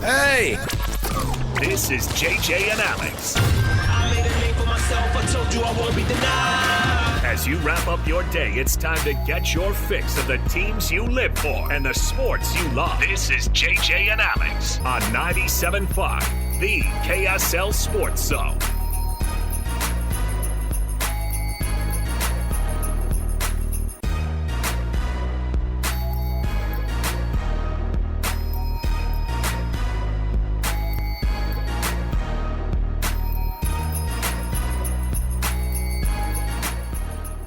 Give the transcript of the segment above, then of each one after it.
Hey! This is JJ and Alex. I made a name for myself, I told you I won't be denied. As you wrap up your day, it's time to get your fix of the teams you live for and the sports you love. This is JJ and Alex on 97.5, the KSL Sports Zone.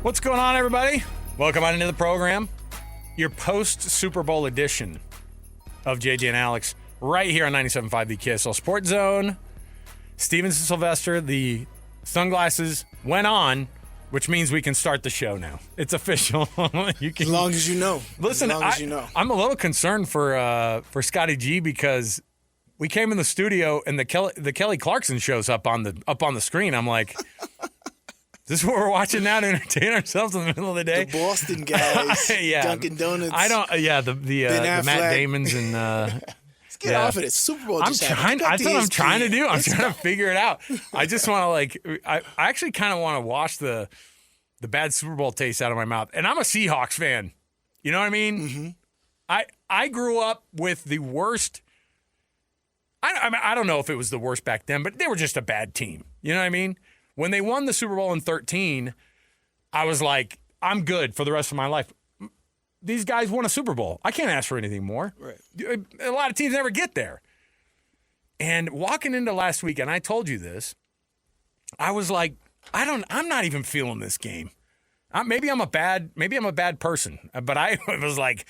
What's going on, everybody? Welcome on into the program. Your post-Super Bowl edition of JJ and Alex right here on 97.5, the KSL Sports Zone. Sly Sylvester, the sunglasses went on, which means we can start the show now. It's official. You can, as long as you know. Listen, I'm a little concerned for Scotty G because we came in the studio and the Kelly Clarkson shows up on the screen. I'm like, is this what we're watching now to entertain ourselves in the middle of the day? The Boston guys, yeah. Dunkin' Donuts. The Matt Damons and. Let's get off of it. Super Bowl. That's what I'm trying to do. I'm trying to figure it out. I just want to I actually kind of want to wash the bad Super Bowl taste out of my mouth. And I'm a Seahawks fan. You know what I mean? Mm-hmm. I grew up with the worst. I don't know if it was the worst back then, but they were just a bad team. You know what I mean? When they won the Super Bowl in 2013, I was like, I'm good for the rest of my life. These guys won a Super Bowl. I can't ask for anything more. Right. A lot of teams never get there. And walking into last week, and I told you this, I was like, I'm not even feeling this game. Maybe I'm a bad person, but I was like,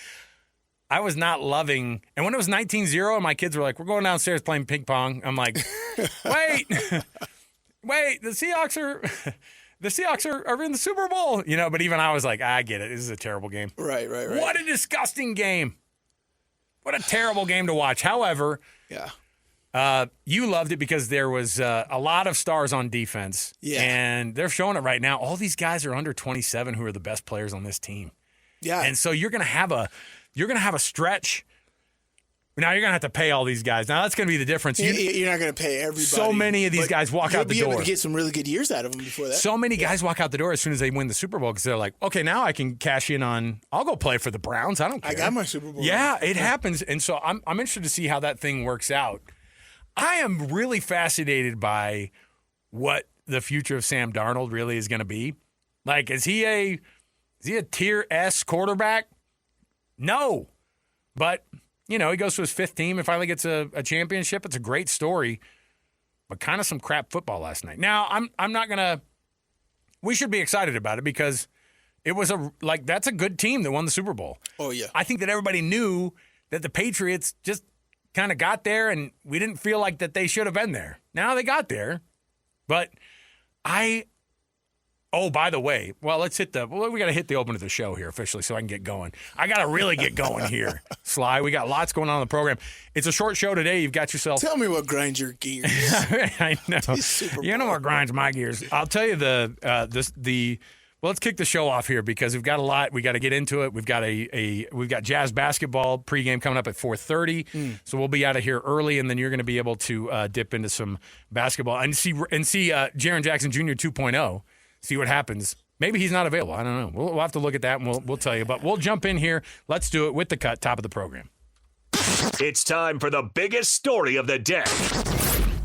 I was not loving. And when it was 19-0 and my kids were like, we're going downstairs playing ping pong, I'm like, wait. Wait, the Seahawks are in the Super Bowl, you know. But even I was like, I get it. This is a terrible game. Right. What a disgusting game. What a terrible game to watch. However, you loved it because there was a lot of stars on defense. Yeah, and they're showing it right now. All these guys are under 27 who are the best players on this team. Yeah, and so you're gonna have a stretch. Now you're going to have to pay all these guys. Now that's going to be the difference. You're not going to pay everybody. So many of these guys walk out the door. You'll be able to get some really good years out of them before that. So many guys walk out the door as soon as they win the Super Bowl because they're like, okay, now I can cash in on, I'll go play for the Browns. I don't care. I got my Super Bowl. Yeah, it happens. And so I'm interested to see how that thing works out. I am really fascinated by what the future of Sam Darnold really is going to be. Like, is he a tier S quarterback? No. But you know, he goes to his fifth team and finally gets a championship. It's a great story, but kind of some crap football last night. Now, I'm not going to – we should be excited about it because it was that's a good team that won the Super Bowl. Oh, yeah. I think that everybody knew that the Patriots just kind of got there and we didn't feel like that they should have been there. Now they got there, but oh, by the way, well, we got to hit the open of the show here officially so I can get going. I got to really get going here, Sly. We got lots going on in the program. It's a short show today. You've got yourself. Tell me what grinds your gears. I know. You know what grinds my gears. I'll tell you well, let's kick the show off here because we've got a lot. We got to get into it. We've got we've got Jazz basketball pregame coming up at 4:30. So we'll be out of here early, and then you're going to be able to dip into some basketball and see Jaren Jackson Jr. 2.0. See what happens. Maybe he's not available. I don't know. We'll have to look at that, and we'll tell you. But we'll jump in here. Let's do it with the cut, top of the program. It's time for the biggest story of the day.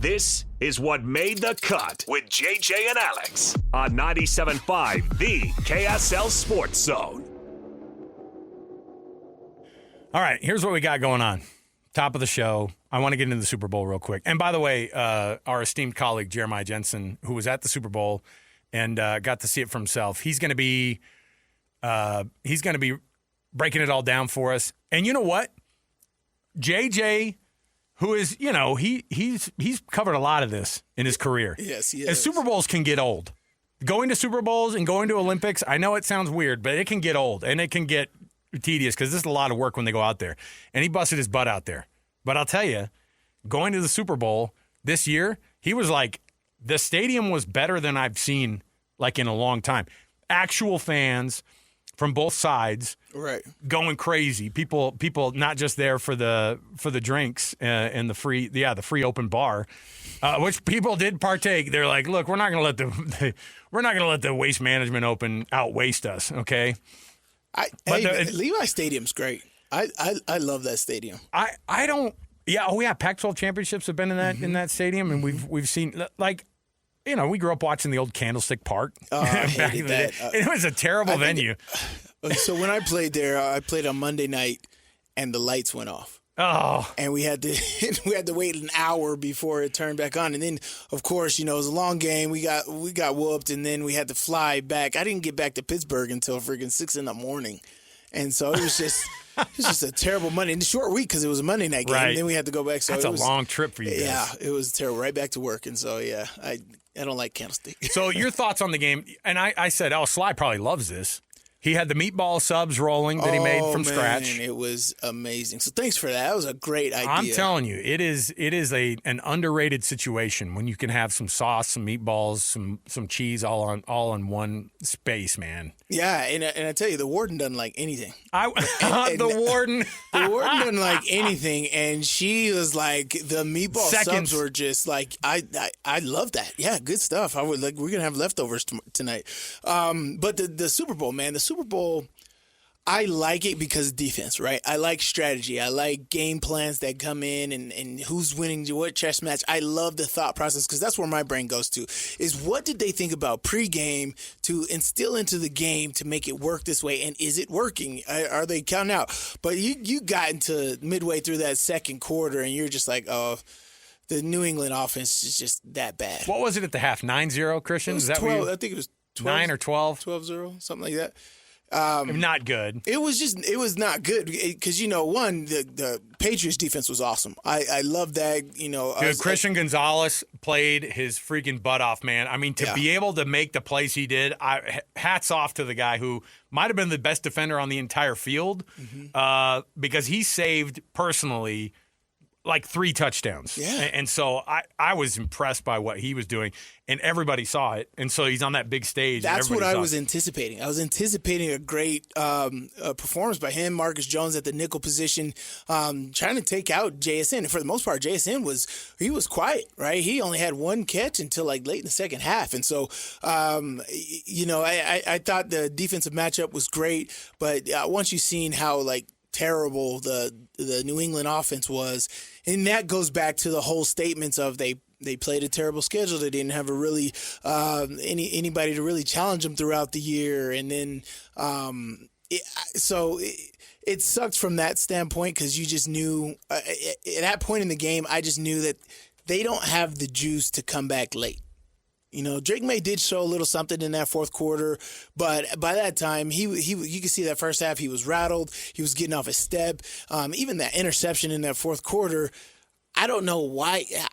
This is what made the cut with JJ and Alex on 97.5, the KSL Sports Zone. All right, here's what we got going on. Top of the show. I want to get into the Super Bowl real quick. And by the way, our esteemed colleague, Jensen, who was at the Super Bowl and got to see it for himself. He's going to be breaking it all down for us. And you know what? JJ, who is, you know, he's covered a lot of this in his career. Yes, he And is. Super Bowls can get old. Going to Super Bowls and going to Olympics, I know it sounds weird, but it can get old and it can get tedious because this is a lot of work when they go out there. And he busted his butt out there. But I'll tell you, going to the Super Bowl this year, he was like, the stadium was better than I've seen like in a long time. Actual fans from both sides Right. going crazy. People not just there for the drinks and the free open bar, which people did partake. They're like, look, we're not going to let the Waste Management Open outwaste us, okay? Levi Stadium's great. I love that stadium. I don't. Yeah. Oh yeah. Pac-12 championships have been in that stadium, and we've seen we grew up watching the old Candlestick Park back in the day. It was a terrible venue. So when I played there, I played on Monday night, and the lights went off. Oh. And we had to wait an hour before it turned back on. And then, of course, it was a long game. We got whooped, and then we had to fly back. I didn't get back to Pittsburgh until freaking 6 a.m. And so it was just a terrible Monday. In the short week because it was a Monday night game. Right. And then we had to go back. So that's a long trip for you guys. Yeah, it was terrible. Right back to work. And so, yeah, I don't like Candlestick. So your thoughts on the game? And I said, Sly probably loves this. He had the meatball subs rolling that he made from scratch. It was amazing. So thanks for that. That was a great idea. I'm telling you, it is an underrated situation when you can have some sauce, some meatballs, some cheese all in one space, man. Yeah, and I tell you, the warden doesn't like anything. The warden doesn't like anything, and she was like, the meatball subs were just like, I love that. Yeah, good stuff. We're gonna have leftovers tonight. But the Super Bowl, man, the Super Bowl, I like it because of defense, right? I like strategy. I like game plans that come in and who's winning what chess match. I love the thought process because that's where my brain goes to, is what did they think about pregame to instill into the game to make it work this way, and is it working? Are they counting out? But you got into midway through that second quarter, and you're just like, oh, the New England offense is just that bad. What was it at the half? 9-0, Christian? Is that 12? I think it was 12, 9 or 12? 12-0, something like that. Not good. It was not good because the Patriots defense was awesome. I love that. Dude, Christian Gonzalez played his freaking butt off, man. I mean, to be able to make the plays he did, hats off to the guy who might have been the best defender on the entire field, because he saved personally like 3 touchdowns. Yeah. And so I was impressed by what he was doing, and everybody saw it. And so he's on that big stage. That's what I was anticipating. I was anticipating a great performance by him, Marcus Jones at the nickel position, trying to take out JSN. And for the most part, JSN was quiet, right? He only had 1 catch until like late in the second half. And so, I thought the defensive matchup was great. But once you've seen how like terrible the New England offense was, and that goes back to the whole statements of they played a terrible schedule. They didn't have a really anybody to really challenge them throughout the year, and then it sucked from that standpoint because you just knew at that point in the game, I just knew that they don't have the juice to come back late. Drake May did show a little something in that fourth quarter, but by that time, you could see that first half he was rattled. He was getting off his step. Even that interception in that fourth quarter, I don't know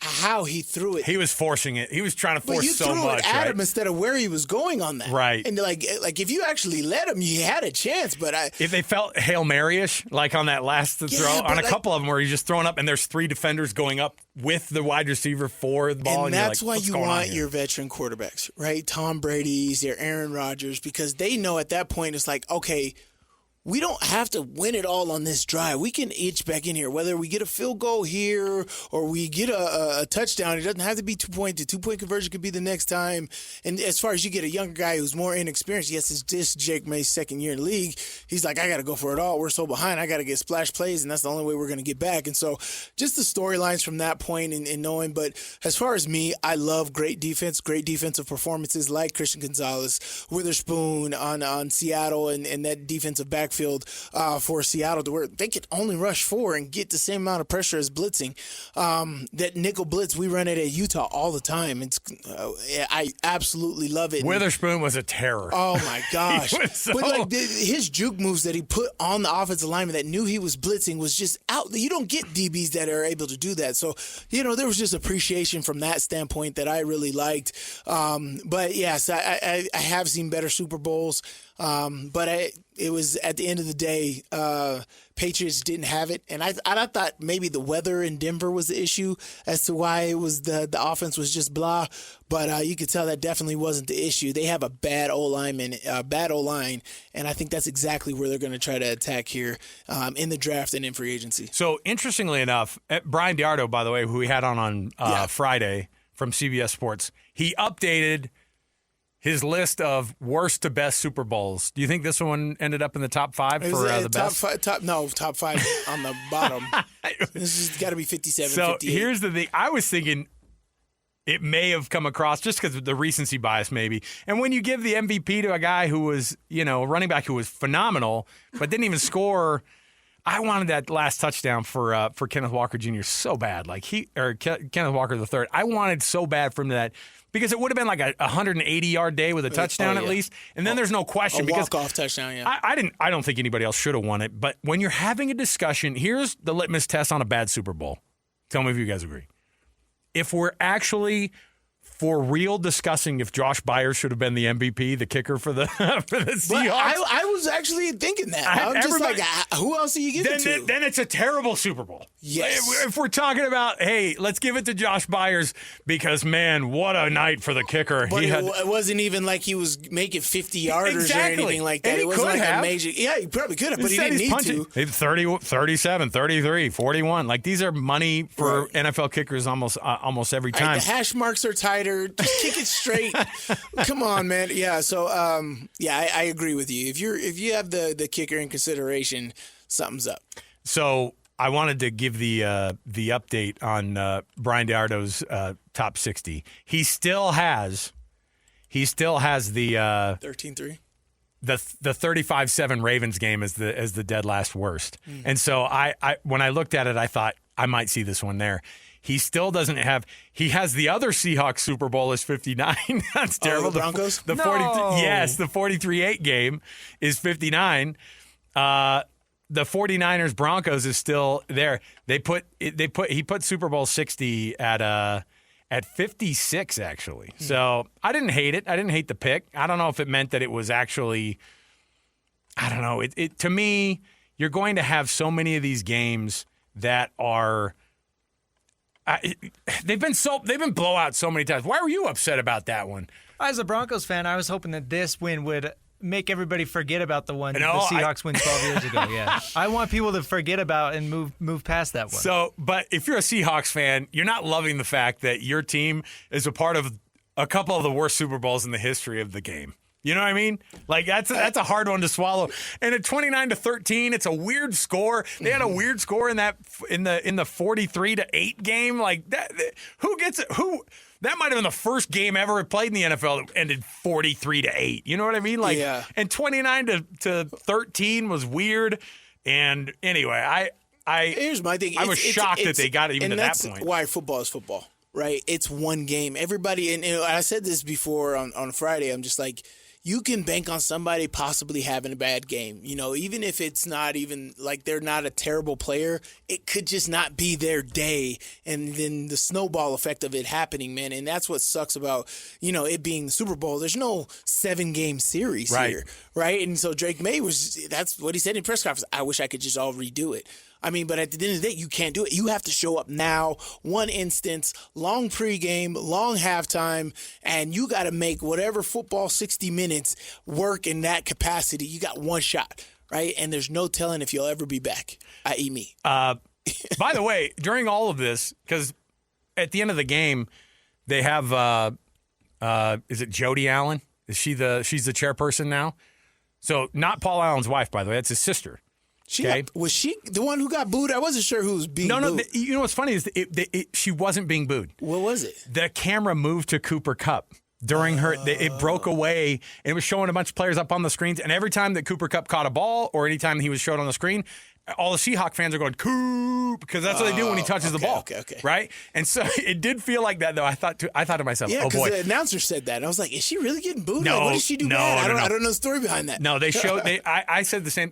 how he threw it. He was forcing it. He was trying to force so much. But you threw it at him instead of where he was going on that. Right. And like if you actually let him, you had a chance. But if they felt Hail Mary-ish, like on that last throw, on a couple of them where he's just throwing up and there's 3 defenders going up with the wide receiver for the ball. And that's why you want your veteran quarterbacks, right? Tom Brady's, your Aaron Rodgers, because they know at that point it's like, okay, we don't have to win it all on this drive. We can itch back in here. Whether we get a field goal here or we get a touchdown, it doesn't have to be 2-point. The 2-point conversion could be the next time. And as far as you get a younger guy who's more inexperienced, yes, it's this Jake May's second year in the league. He's like, I got to go for it all. We're so behind. I got to get splash plays, and that's the only way we're going to get back. And so just the storylines from that point and knowing. But as far as me, I love great defense, great defensive performances like Christian Gonzalez, Witherspoon on Seattle, and that defensive backfield for Seattle to where they could only rush 4 and get the same amount of pressure as blitzing. That nickel blitz, we run it at Utah all the time. I absolutely love it. Witherspoon was a terror. Oh, my gosh. But his juke moves that he put on the offensive lineman that knew he was blitzing was just out. You don't get DBs that are able to do that. So, there was just appreciation from that standpoint that I really liked. But, yes, I have seen better Super Bowls. But it was at the end of the day, Patriots didn't have it. And I thought maybe the weather in Denver was the issue as to why it was the offense was just blah. But you could tell that definitely wasn't the issue. They have a bad O-line, and I think that's exactly where they're going to try to attack here in the draft and in free agency. So, interestingly enough, Brian Diardo, by the way, who we had on Friday from CBS Sports, he updated his list of worst to best Super Bowls. Do you think this one ended up in the top 5 for the best? Top 5 on the bottom. This has got to be 57, so 58. Here's the thing. I was thinking it may have come across just because of the recency bias maybe. And when you give the MVP to a guy who was, a running back who was phenomenal but didn't even score, I wanted that last touchdown for Kenneth Walker Jr. so bad. Kenneth Walker III. I wanted so bad for him that because it would have been like a 180-yard day with a touchdown at least. And then there's no question. A walk-off touchdown, yeah. I don't think anybody else should have won it. But when you're having a discussion, here's the litmus test on a bad Super Bowl. Tell me if you guys agree. If we're actually for real discussing if Josh Byers should have been the MVP, the kicker for the Seahawks. But I was actually thinking that. I'm just like, who else do you give it to? Then it's a terrible Super Bowl. Yes. If we're talking about, hey, let's give it to Josh Byers because, man, what a night for the kicker. But it wasn't even like he was making 50-yarders or anything like that. And it wasn't like have. a major. Yeah, he probably could have, but he didn't need to. 30, 37, 33, 41. Like, these are money for NFL kickers almost every time. Right, the hash marks are tighter. Just kick it straight. Come on, man. Yeah. So, I agree with you. If you have the kicker in consideration, something's up. So I wanted to give the update on Brian Diardo's top 60. He still has the 13-3. The 35-7 Ravens game as the dead last worst. And so I when I looked at it, I thought I might see this one there. He still doesn't have. He has the other Seahawks Super Bowl is 59. That's terrible. The Broncos? The 43-8 game is 59. The 49ers Broncos is still there. He put Super Bowl 60 at 56 actually. So I didn't hate it. I didn't hate the pick. I don't know if it meant that it was actually. I don't know. It to me, you're going to have so many of these games that are. They've been blowouts so many times. Why were you upset about that one? As a Broncos fan, I was hoping that this win would make everybody forget about the one the Seahawks win 12 years ago. Yeah, I want people to forget about and move past that one. So, but if you're a Seahawks fan, you're not loving the fact that your team is a part of a couple of the worst Super Bowls in the history of the game. You know what I mean? Like that's a hard one to swallow. And at 29-13, it's a weird score. They had a weird score in the 43-8 game. Like that, who gets it? That might have been the first game ever played in the NFL that ended 43-8. You know what I mean? Like, and 29-13 was weird. And anyway, here's my thing. I was shocked that they got it even to that point. Why football is football, right? It's one game. Everybody, and I said this before on Friday. I'm just like, you can bank on somebody possibly having a bad game. Even if it's not even like they're not a terrible player, it could just not be their day. And then the snowball effect of it happening, man. And that's what sucks about, it being the Super Bowl. There's no 7-game series here, right? And so Drake May that's what he said in press conference. I wish I could just all redo it. I mean, but at the end of the day, you can't do it. You have to show up now, one instance, long pregame, long halftime, and you got to make whatever football 60 minutes work in that capacity. You got one shot, right? And there's no telling if you'll ever be back, i.e. me. By the way, during all of this, because at the end of the game, they have, is it Jody Allen? She's the chairperson now? So not Paul Allen's wife, by the way. That's his sister. Was she the one who got booed? I wasn't sure who was being booed. No. You know what's funny is she wasn't being booed. What was it? The camera moved to Cooper Kupp during it broke away, and it was showing a bunch of players up on the screens. And every time that Cooper Kupp caught a ball or any time he was showed on the screen, all the Seahawk fans are going, Coop, because that's what they do when he touches the ball. Okay. Right? And so it did feel like that, though. I thought to myself, oh, boy. Yeah, because the announcer said that. And I was like, is she really getting booed? No, like, what did she do bad? I don't know the story behind that. No, they showed – I said the same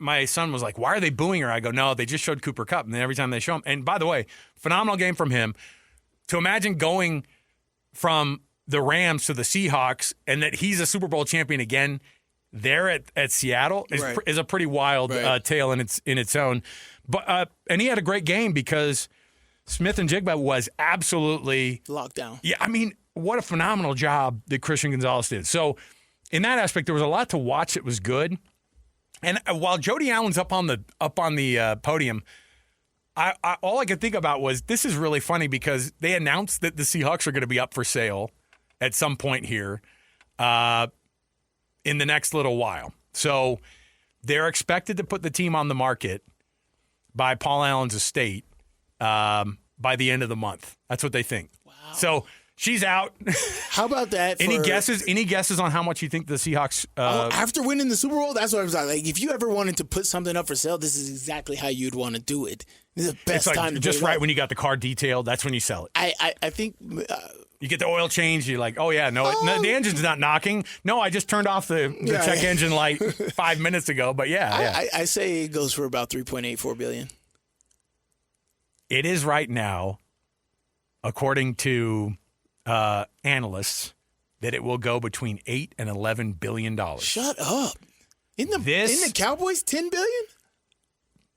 my son was like, why are they booing her? I go, no, they just showed Cooper Kupp. And then every time they show him – and by the way, phenomenal game from him. To imagine going from the Rams to the Seahawks and that he's a Super Bowl champion again there at Seattle is a pretty wild tale in its own. But and he had a great game because Smith and Jigba was absolutely locked down. Yeah, I mean, what a phenomenal job that Christian Gonzalez did. So in that aspect, there was a lot to watch. It was good. And while Jody Allen's up on the podium, all I could think about was this is really funny because they announced that the Seahawks are going to be up for sale at some point here in the next little while. So they're expected to put the team on the market by Paul Allen's estate by the end of the month. That's what they think. Wow. So she's out. How about that? Any guesses on how much you think the Seahawks? After winning the Super Bowl, that's what I was like. If you ever wanted to put something up for sale, this is exactly how you'd want to do it. This is the best time to just right when you got the car detailed. That's when you sell it. I think. You get the oil change. You're like, oh yeah, no, the engine's not knocking. No, I just turned off the check engine light 5 minutes ago. But I say it goes for about $3.84 billion. It is right now, according to analysts, that it will go between $8 and $11 billion. Shut up! In the Cowboys, $10 billion.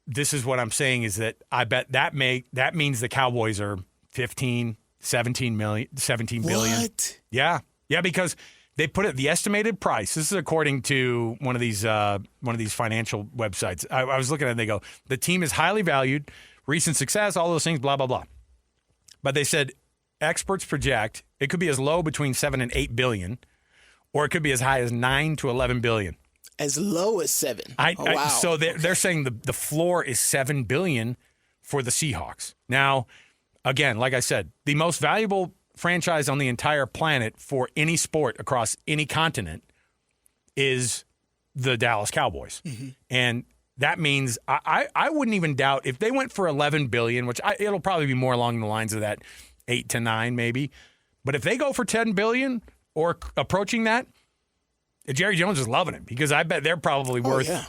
This is what I'm saying is that I bet that means the Cowboys are 15. 17 billion. What? Yeah, because they put it the estimated price. This is according to one of these financial websites. I was looking at it. They go, the team is highly valued, recent success, all those things, blah blah blah. But they said experts project it could be as low between 7 and 8 billion, or it could be as high as 9 to 11 billion. As low as 7. Wow. So they're saying the floor is 7 billion for the Seahawks. Now, again, like I said, the most valuable franchise on the entire planet for any sport across any continent is the Dallas Cowboys. Mm-hmm. And that means I wouldn't even doubt if they went for $11 billion, which it'll probably be more along the lines of that 8 to 9 maybe. But if they go for $10 billion or approaching that, Jerry Jones is loving it because I bet they're probably worth. Yeah.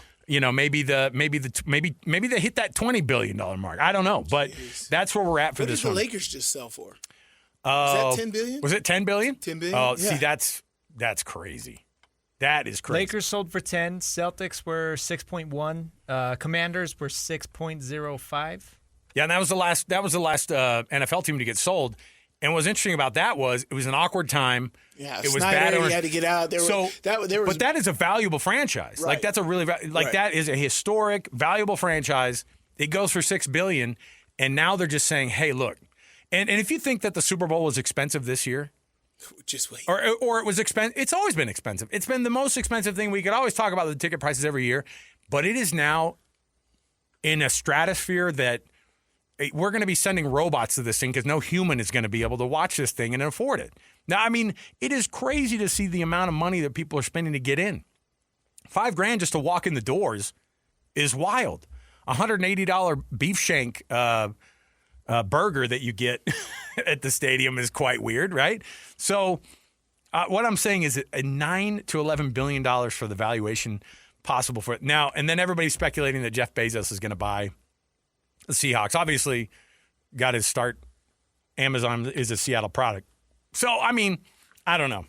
Maybe they hit that $20 billion mark. I don't know, but that's where we're at for this one. What did the Lakers just sell for? Was that $10 billion? Was it $10 billion? $10 billion. Oh, see, that's crazy. That is crazy. Lakers sold for 10. Celtics were 6.1. Commanders were 6.05. Yeah, and that was the last NFL team to get sold. And what's interesting about that was it was an awkward time. Yeah, it was Snyder, bad. He had to get out. But that is a valuable franchise. Right. Like that's a really that is a historic, valuable franchise. It goes for $6 billion, and now they're just saying, "Hey, look." And if you think that the Super Bowl was expensive this year, just wait. Or it was expensive. It's always been expensive. It's been the most expensive thing. We could always talk about the ticket prices every year, but it is now in a stratosphere that. We're going to be sending robots to this thing because no human is going to be able to watch this thing and afford it. Now, I mean, it is crazy to see the amount of money that people are spending to get in. $5,000 just to walk in the doors is wild. $180 beef shank burger that you get at the stadium is quite weird, right? So what I'm saying is $9 to $11 billion for the valuation possible for it. Now, and then everybody's speculating that Jeff Bezos is going to buy the Seahawks. Obviously got his start. Amazon is a Seattle product. So, I mean, I don't know.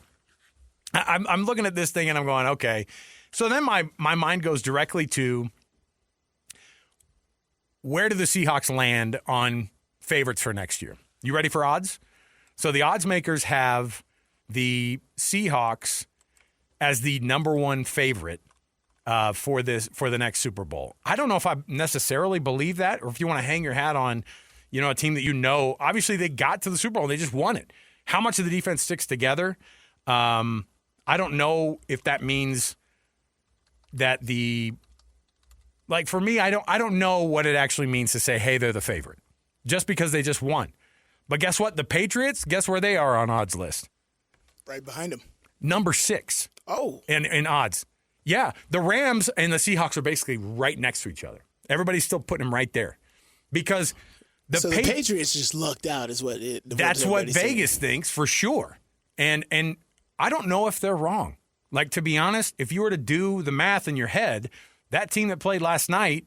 I'm looking at this thing and I'm going, okay. So then my mind goes directly to where do the Seahawks land on favorites for next year? You ready for odds? So the odds makers have the Seahawks as the number one favorite for the next Super Bowl. I don't know if I necessarily believe that, or if you want to hang your hat on, a team that obviously they got to the Super Bowl, they just won it. How much of the defense sticks together? I don't know if that means that for me, I don't know what it actually means to say, hey, they're the favorite, just because they just won. But guess what? The Patriots, guess where they are on odds list? Right behind them. Number 6. Oh. In odds. Yeah, the Rams and the Seahawks are basically right next to each other. Everybody's still putting them right there because the Patriots just lucked out is what it. That's what Vegas thinks for sure, and I don't know if they're wrong. Like, to be honest, if you were to do the math in your head, that team that played last night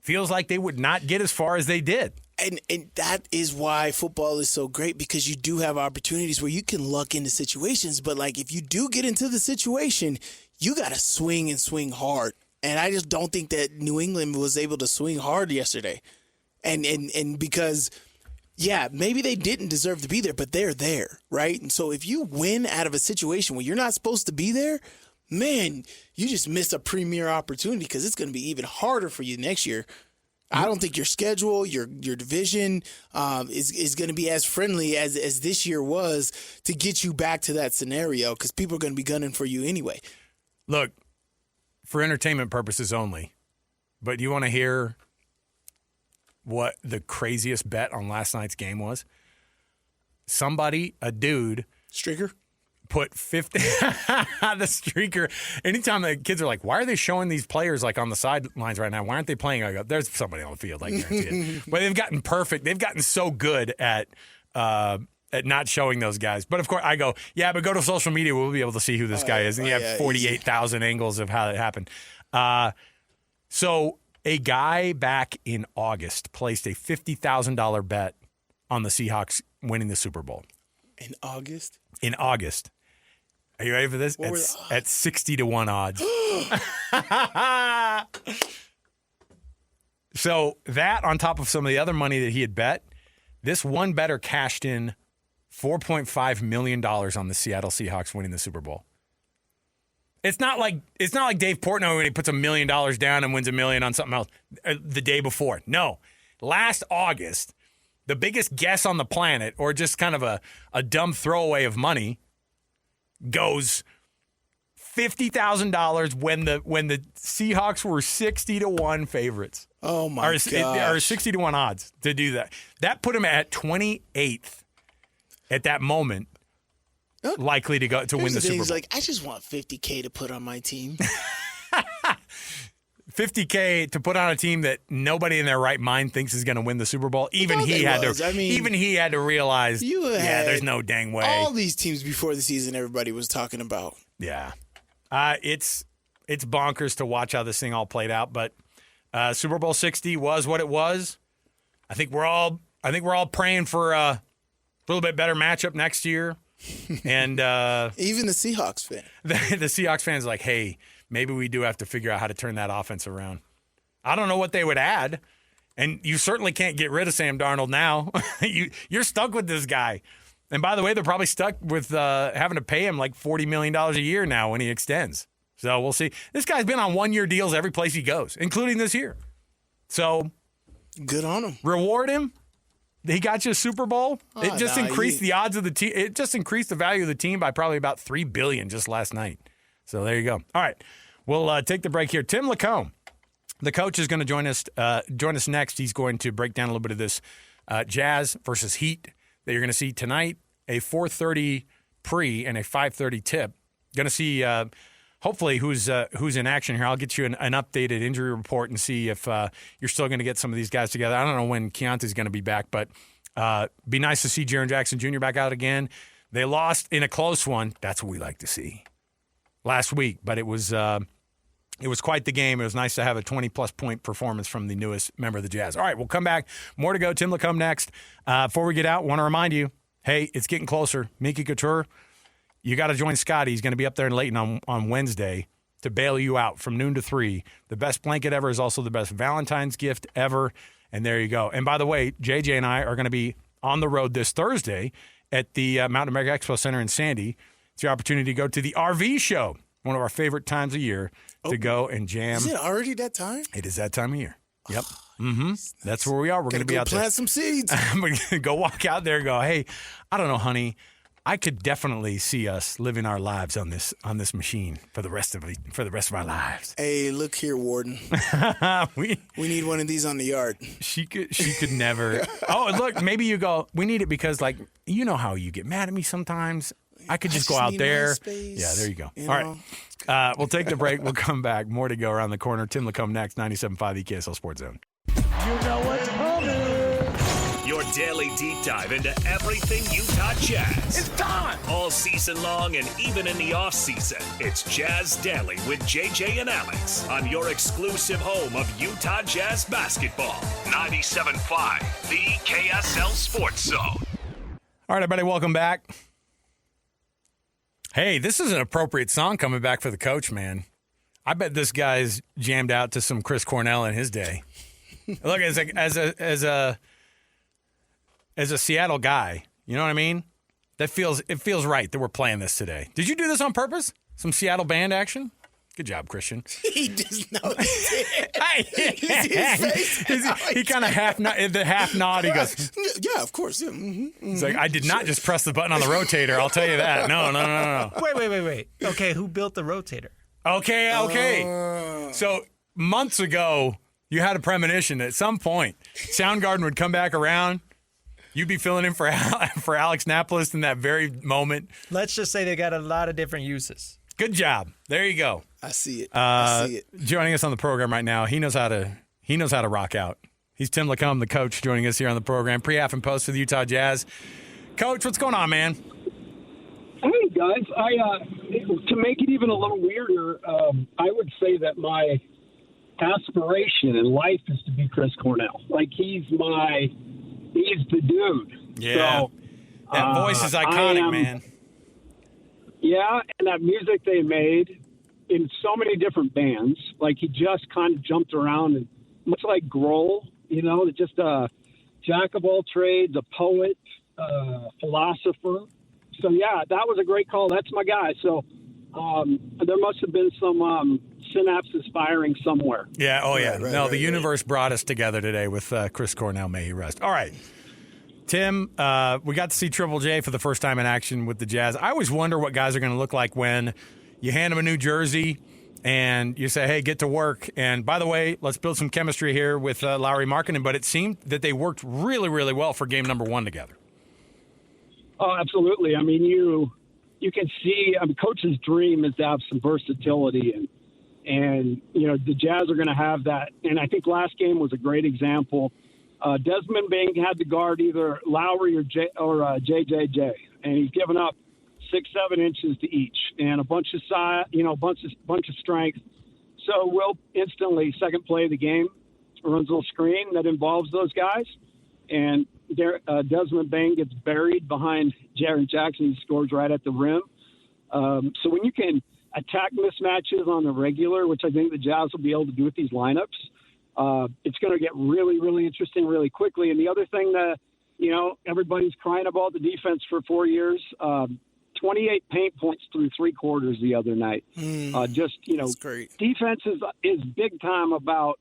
feels like they would not get as far as they did. And that is why football is so great, because you do have opportunities where you can luck into situations. But, like, if you do get into the situation, you got to swing and swing hard. And I just don't think that New England was able to swing hard yesterday. And because, yeah, maybe they didn't deserve to be there, but they're there, right? And so if you win out of a situation where you're not supposed to be there, man, you just missed a premier opportunity because it's going to be even harder for you next year. I don't think your schedule, your division is going to be as friendly as this year was to get you back to that scenario because people are going to be gunning for you anyway. Look, for entertainment purposes only, but you want to hear what the craziest bet on last night's game was? Somebody, a dude. Streaker? Put 50 the streaker. Anytime the kids are like, why are they showing these players like on the sidelines right now? Why aren't they playing? I go, there's somebody on the field, I guarantee it. But they've gotten perfect. They've gotten so good at not showing those guys. But of course, I go, yeah, but go to social media. We'll be able to see who this guy is. And you have 48,000 angles of how it happened. So a guy back in August placed a $50,000 bet on the Seahawks winning the Super Bowl. In August? In August. Are you ready for this? At 60-1 odds. So that on top of some of the other money that he had bet, this one bettor cashed in $4.5 million on the Seattle Seahawks winning the Super Bowl. It's not like Dave Portnoy when he puts $1 million down and wins $1 million on something else the day before. No. Last August, the biggest guess on the planet, or just kind of a dumb throwaway of money, goes $50,000 when the Seahawks were 60-1 favorites. Oh my god! Or 60-1 odds to do that. That put him at 28th at that moment, likely to win the Super Bowl. He's like, I just want $50K to put on my team. $50K to put on a team that nobody in their right mind thinks is going to win the Super Bowl. Even he had to realize, there's no dang way. All these teams before the season, everybody was talking about. Yeah, it's bonkers to watch how this thing all played out. But Super Bowl 60 was what it was. I think we're all praying for a little bit better matchup next year. And even the Seahawks fan, the Seahawks fans like, hey, maybe we do have to figure out how to turn that offense around. I don't know what they would add, and you certainly can't get rid of Sam Darnold now. You're stuck with this guy. And by the way, they're probably stuck with having to pay him like $40 million a year now when he extends. So we'll see. This guy's been on one-year deals every place he goes, including this year. So good on him. Reward him. He got you a Super Bowl. It just increased the odds of the team. It just increased the value of the team by probably about $3 billion just last night. So there you go. All right, we'll take the break here. Tim LaComb, the coach, is going to join us next. He's going to break down a little bit of this Jazz versus Heat that you're going to see tonight. A 4:30 pre and a 5:30 tip. Going to see hopefully who's in action here. I'll get you an updated injury report and see if you're still going to get some of these guys together. I don't know when Keontae's going to be back, but be nice to see Jaren Jackson Jr. back out again. They lost in a close one. That's what we like to see. Last week, but it was quite the game. It was nice to have a 20-plus point performance from the newest member of the Jazz. All right, we'll come back. More to go. Tim LaComb next. Before we get out, want to remind you, hey, it's getting closer. Miki Couture, you got to join Scotty. He's going to be up there in Layton on Wednesday to bail you out from noon to 3. The best blanket ever is also the best Valentine's gift ever, and there you go. And by the way, JJ and I are going to be on the road this Thursday at the Mountain America Expo Center in Sandy. It's your opportunity to go to the RV show, one of our favorite times of year, to go and jam. Is it already that time? It is that time of year. Yep. Nice. That's where we are. We're going to be out there. Plant some seeds. We're going to go walk out there and go, hey, I don't know, honey. I could definitely see us living our lives on this machine for the rest of our lives. Hey, look here, Warden. we need one of these on the yard. She could never. Oh, look, maybe you go, we need it because, like, you know how you get mad at me sometimes. I could just go out there. Yeah, there you go. All right. We'll take the break. We'll come back. More to go around the corner. Tim LaComb next, 97.5 the KSL Sports Zone. You know what's coming. Your daily deep dive into everything Utah Jazz. It's time. All season long and even in the off season. It's Jazz Daily with JJ and Alex on your exclusive home of Utah Jazz basketball. 97.5 the KSL Sports Zone. All right, everybody, welcome back. Hey, this is an appropriate song coming back for the coach, man. I bet this guy's jammed out to some Chris Cornell in his day. Look, as a Seattle guy, you know what I mean? It feels right that we're playing this today. Did you do this on purpose? Some Seattle band action? Good job, Christian. He does know. He kind of half nod. He goes, "Yeah, of course." Yeah. Mm-hmm. He's like, "I did not just press the button on the rotator. I'll tell you that. No. Wait. Okay, who built the rotator? Okay. So months ago, you had a premonition that at some point Soundgarden would come back around. You'd be filling in for Alex Napolis in that very moment. Let's just say they got a lot of different uses. Good job. There you go. I see it. Joining us on the program right now, he knows how to rock out. He's Tim LaComb, the coach, joining us here on the program, pre-half and post for the Utah Jazz. Coach, what's going on, man? Hey guys, to make it even a little weirder, I would say that my aspiration in life is to be Chris Cornell. Like he's the dude. Yeah, so, that voice is iconic, man. Yeah, and that music they made in so many different bands. Like he just kind of jumped around, and much like Grohl, just a jack of all trades, a poet, philosopher. So yeah, that was a great call. That's my guy. So there must have been some synapses firing somewhere. Yeah. Oh yeah. The universe brought us together today with Chris Cornell. May he rest. All right. Tim, we got to see Triple J for the first time in action with the Jazz. I always wonder what guys are going to look like when you hand them a new jersey and you say, hey, get to work. And by the way, let's build some chemistry here with Lauri Markkanen. But it seemed that they worked really, really well for game number 1 together. Oh, absolutely. I mean, you can see, coach's dream is to have some versatility. And the Jazz are going to have that. And I think last game was a great example. Desmond Bing had to guard either Lowry or JJJ, and he's given up 6-7 inches to each, and a bunch of size, bunch of strength. So Will instantly second play of the game runs a little screen that involves those guys, and Desmond Bing gets buried behind Jaren Jackson. He scores right at the rim. So when you can attack mismatches on the regular, which I think the Jazz will be able to do with these lineups, it's going to get really, really interesting really quickly. And the other thing that, everybody's crying about the defense for 4 years, 28 paint points through 3 quarters the other night. That's great. Defense is big time about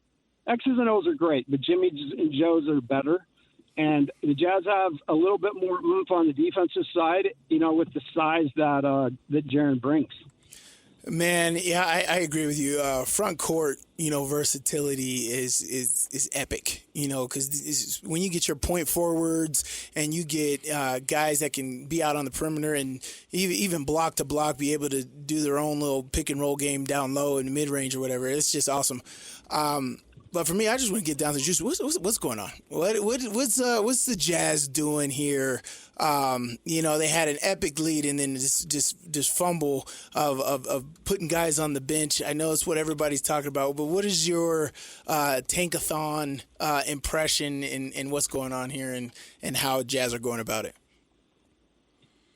X's and O's are great, but Jimmy and Joe's are better. And the Jazz have a little bit more oomph on the defensive side, with the size that Jaren brings. Man, yeah, I agree with you. Front court, versatility is epic, because when you get your point forwards and you get guys that can be out on the perimeter and even block to block, be able to do their own little pick and roll game down low in the mid range or whatever, it's just awesome. But for me, I just want to get down to juice. What's going on? What's the Jazz doing here? They had an epic lead and then just fumble of putting guys on the bench. I know it's what everybody's talking about, but what is your tankathon impression in what's going on here and how Jazz are going about it?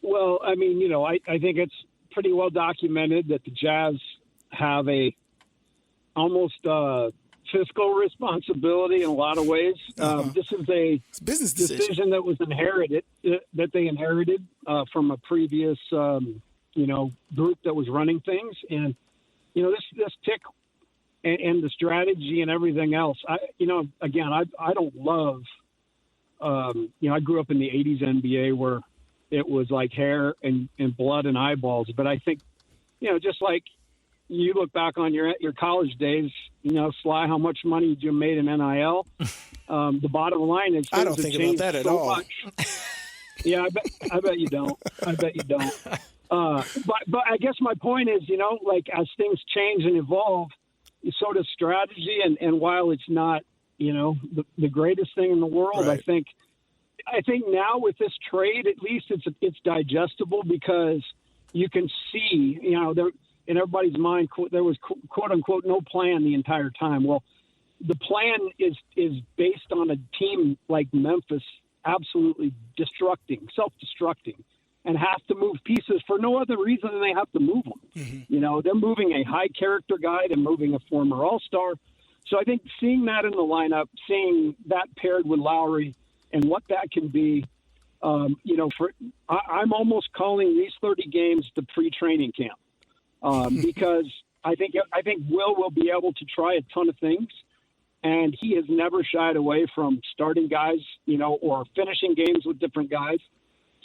Well, I mean, I think it's pretty well documented that the Jazz have almost fiscal responsibility in a lot of ways. This is a business decision that was inherited, that they inherited from a previous, group that was running things. And, this tick and the strategy and everything else, I don't love, I grew up in the 80s NBA where it was like hair and blood and eyeballs. But I think, just like, you look back on your college days, Sly, how much money you made in NIL. The bottom line is I don't think about that at all. Yeah, I bet you don't. But I guess my point is, as things change and evolve, so does strategy. And while it's not, the greatest thing in the world, right. I think now with this trade, at least it's digestible because you can see, in everybody's mind, there was quote unquote no plan the entire time. Well, the plan is based on a team like Memphis absolutely self-destructing, and have to move pieces for no other reason than they have to move them. Mm-hmm. You know, they're moving a high character guy and moving a former All-Star. So I think seeing that in the lineup, seeing that paired with Lowry and what that can be, you know, I'm almost calling these 30 games the pre-training camp because I think Will be able to try a ton of things, and he has never shied away from starting guys, you know, or finishing games with different guys.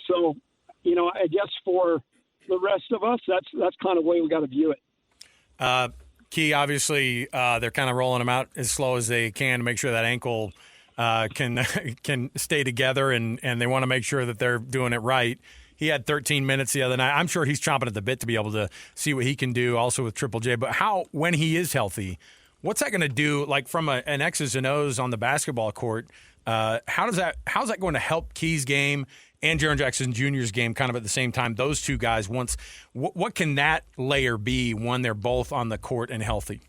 So, you know, I guess for the rest of us, that's kind of the way we got to view it. Key, obviously, they're kind of rolling him out as slow as they can to make sure that ankle can stay together, and they want to make sure that they're doing it right. He had 13 minutes the other night. I'm sure he's chomping at the bit to be able to see what he can do also with Triple J. But when he is healthy, what's that going to do, like from an X's and O's on the basketball court? How's that going to help Key's game and Jaren Jackson Jr.'s game kind of at the same time? Those two guys, what can that layer be when they're both on the court and healthy?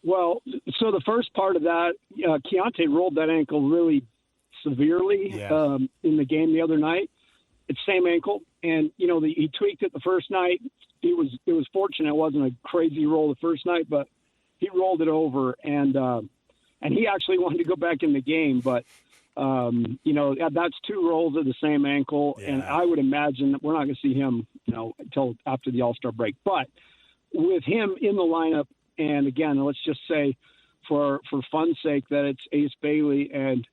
Well, so the first part of that, Keontae rolled that ankle really severely in the game the other night. It's same ankle, and you know he tweaked it the first night. It was fortunate it wasn't a crazy roll the first night, but he rolled it over, and he actually wanted to go back in the game, but you know that's two rolls of the same ankle, and I would imagine that we're not going to see him, you know, until after the All-Star break. But with him in the lineup, and again, let's just say for fun's sake that it's Ace Bailey and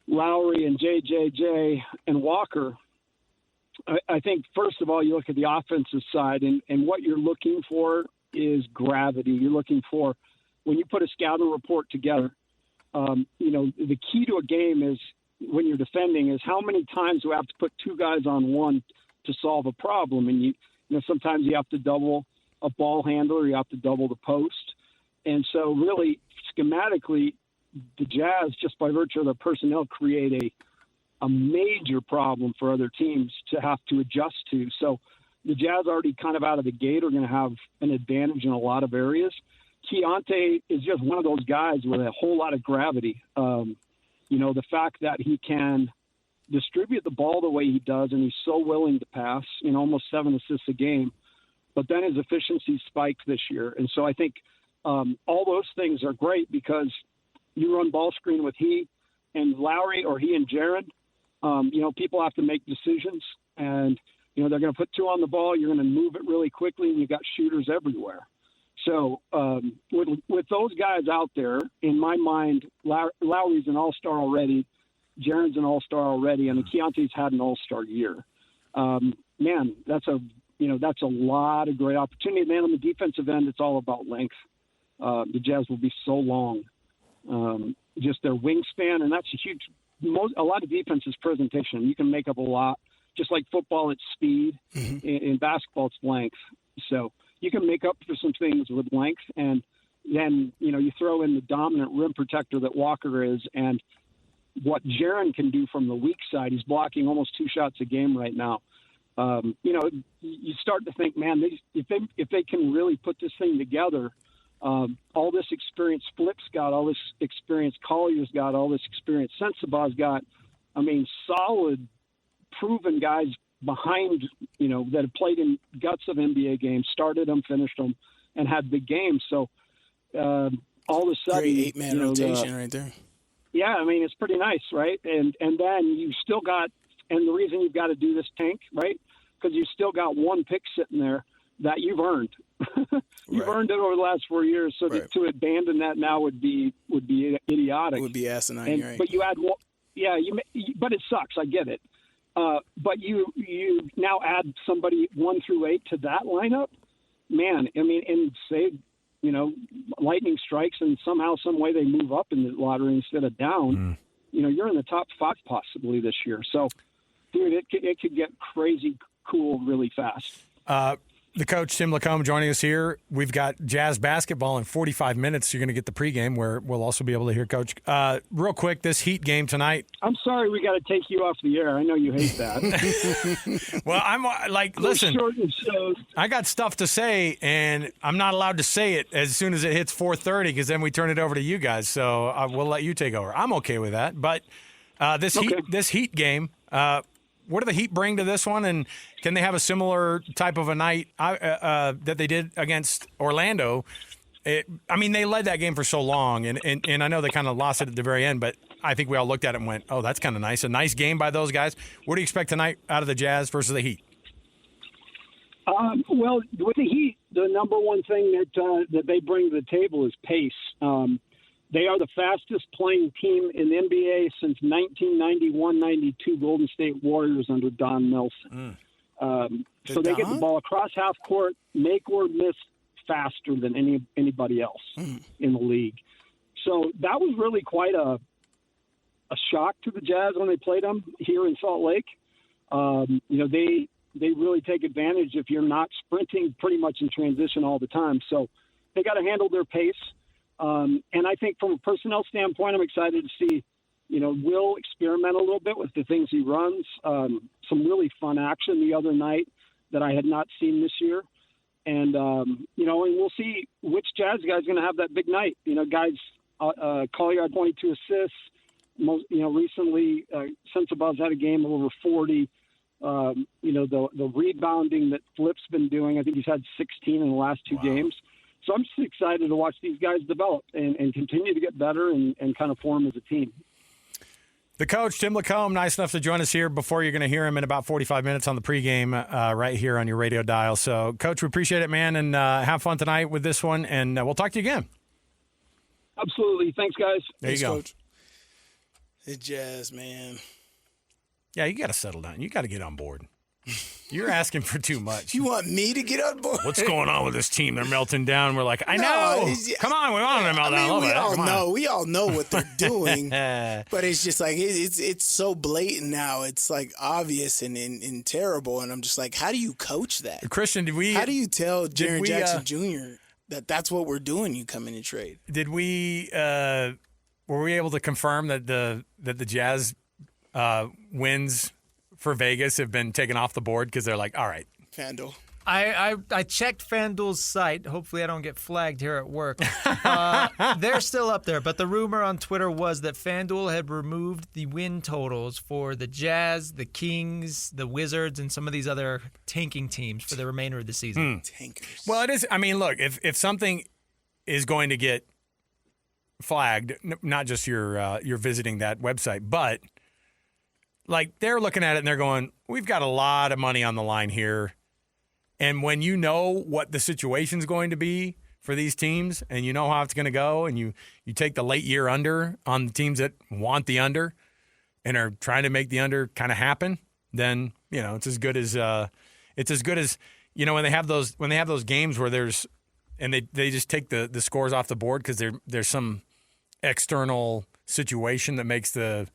Lowry and JJJ and Walker. I think, first of all, you look at the offensive side, and what you're looking for is gravity. You're looking for, when you put a scouting report together, you know, the key to a game is, when you're defending, is how many times do we have to put two guys on one to solve a problem. And, you know, sometimes you have to double a ball handler, you have to double the post. And so really, schematically, the Jazz, just by virtue of their personnel, create a major problem for other teams to have to adjust to. So the Jazz already kind of out of the gate are going to have an advantage in a lot of areas. Keontae is just one of those guys with a whole lot of gravity. You know, the fact that he can distribute the ball the way he does, and he's so willing to pass, you know, almost 7 assists a game, but then his efficiency spiked this year. And so I think all those things are great because you run ball screen with he and Lowry, or he and Jaren. You know, people have to make decisions, and, you know, they're going to put two on the ball. You're going to move it really quickly, and you've got shooters everywhere. So with those guys out there, in my mind, Lowry's an all-star already. Jaren's an all-star already, and Keontae's had an all-star year. Man, that's a lot of great opportunity. Man, on the defensive end, it's all about length. The Jazz will be so long. Just their wingspan, and that's a huge. A lot of defense is presentation. You can make up a lot. Just like football, it's speed. Mm-hmm. In basketball, it's length. So you can make up for some things with length, and then, you know, you throw in the dominant rim protector that Walker is, and what Jaren can do from the weak side. He's blocking almost 2 shots a game right now. You know, you start to think, man, if they can really put this thing together. All this experience Flip's got, all this experience Collier's got, all this experience Sensabaugh's got. I mean, solid, proven guys behind, you know, that have played in guts of NBA games, started them, finished them, and had big games. So all of a sudden, great 8-man rotation right there. Yeah, I mean, it's pretty nice, right? And then you still got, and the reason you've got to do this tank, right? Because you still got one pick sitting there that you've earned. You've earned it over the last 4 years, so to abandon that now would be idiotic. It would be asinine, right? But you add, but it sucks. I get it. But you now add somebody 1 through 8 to that lineup, man. I mean, and say, you know, lightning strikes and somehow, some way they move up in the lottery instead of down. You know, you're in the top 5 possibly this year. So, dude, it could get crazy cool really fast. The coach, Tim LaComb, joining us here. We've got Jazz basketball in 45 minutes. You're going to get the pregame where we'll also be able to hear Coach. Real quick, this Heat game tonight. I'm sorry we got to take you off the air. I know you hate that. Well, I'm like, listen, I got stuff to say, and I'm not allowed to say it as soon as it hits 4:30 because then we turn it over to you guys. So we'll let you take over. I'm okay with that. But this Heat game, what do the Heat bring to this one, and can they have a similar type of a night that they did against Orlando? They led that game for so long, and I know they kind of lost it at the very end, but I think we all looked at it and went, oh, that's kind of nice. A nice game by those guys. What do you expect tonight out of the Jazz versus the Heat? Well, with the Heat, the number one thing that they bring to the table is pace. They are the fastest playing team in the NBA since 1991-92 Golden State Warriors under Don Nelson. So they get the ball across half court, make or miss faster than anybody else in the league. So that was really quite a shock to the Jazz when they played them here in Salt Lake. They really take advantage if you're not sprinting pretty much in transition all the time. So they got to handle their pace. And I think from a personnel standpoint, I'm excited to see, Will experiment a little bit with the things he runs. Some really fun action the other night that I had not seen this year. And, and we'll see which Jazz guy's going to have that big night. Guys, Collier had 22 assists. Recently, Sensabaugh had a game of over 40. The rebounding that Flip's been doing, I think he's had 16 in the last two games. So I'm just excited to watch these guys develop and continue to get better and kind of form as a team. The coach, Tim LaComb, nice enough to join us here before you're going to hear him in about 45 minutes on the pregame right here on your radio dial. So, Coach, we appreciate it, man, and have fun tonight with this one, and we'll talk to you again. Absolutely. Thanks, guys. Thanks, you go. Coach. The Jazz, man. Yeah, you got to settle down. You got to get on board. You're asking for too much. You want me to get on board? What's going on with this team? They're melting down. We're like, I know. Come on, we want them to melt down a little bit. We all know what they're doing, but it's just like it's so blatant now. It's like obvious and terrible. And I'm just like, how do you coach that? Christian, How do you tell Jaren Jackson Jr. that's what we're doing? You come in and trade. Did we? Were we able to confirm that the Jazz wins for Vegas have been taken off the board because they're like, all right, FanDuel. I checked FanDuel's site. Hopefully I don't get flagged here at work. They're still up there, but the rumor on Twitter was that FanDuel had removed the win totals for the Jazz, the Kings, the Wizards, and some of these other tanking teams for the remainder of the season. Tankers. Well, it is. I mean, look, if something is going to get flagged, not just you're visiting that website, but like they're looking at it and they're going, we've got a lot of money on the line here. And when you know what the situation's going to be for these teams and you know how it's going to go and you take the late year under on the teams that want the under and are trying to make the under kind of happen, then, it's as good as when they have those games where there's and they just take the scores off the board because there's some external situation that makes the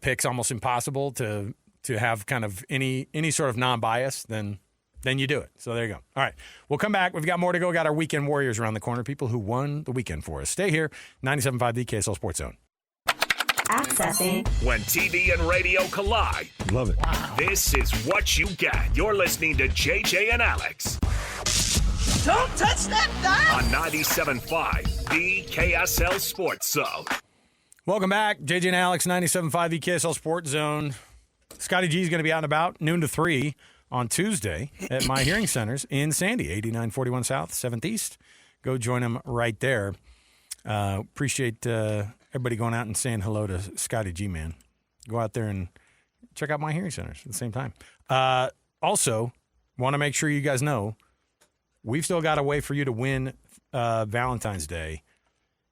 picks almost impossible to have kind of any sort of non-bias, then you do it. So there you go. All right. We'll come back. We've got more to go. Got our weekend warriors around the corner, people who won the weekend for us. Stay here. 97.5 the KSL Sports Zone. Accessing. When TV and radio collide. Love it. Wow. This is what you get. You're listening to JJ and Alex. Don't touch that dial. On 97.5 the KSL Sports Zone. Welcome back. JJ and Alex, 97.5 the KSL Sports Zone. Scotty G is going to be out and about noon to 3 on Tuesday at My Hearing Centers in Sandy, 8941 South, 7th East. Go join him right there. Appreciate everybody going out and saying hello to Scotty G, man. Go out there and check out My Hearing Centers at the same time. Also, want to make sure you guys know, we've still got a way for you to win Valentine's Day.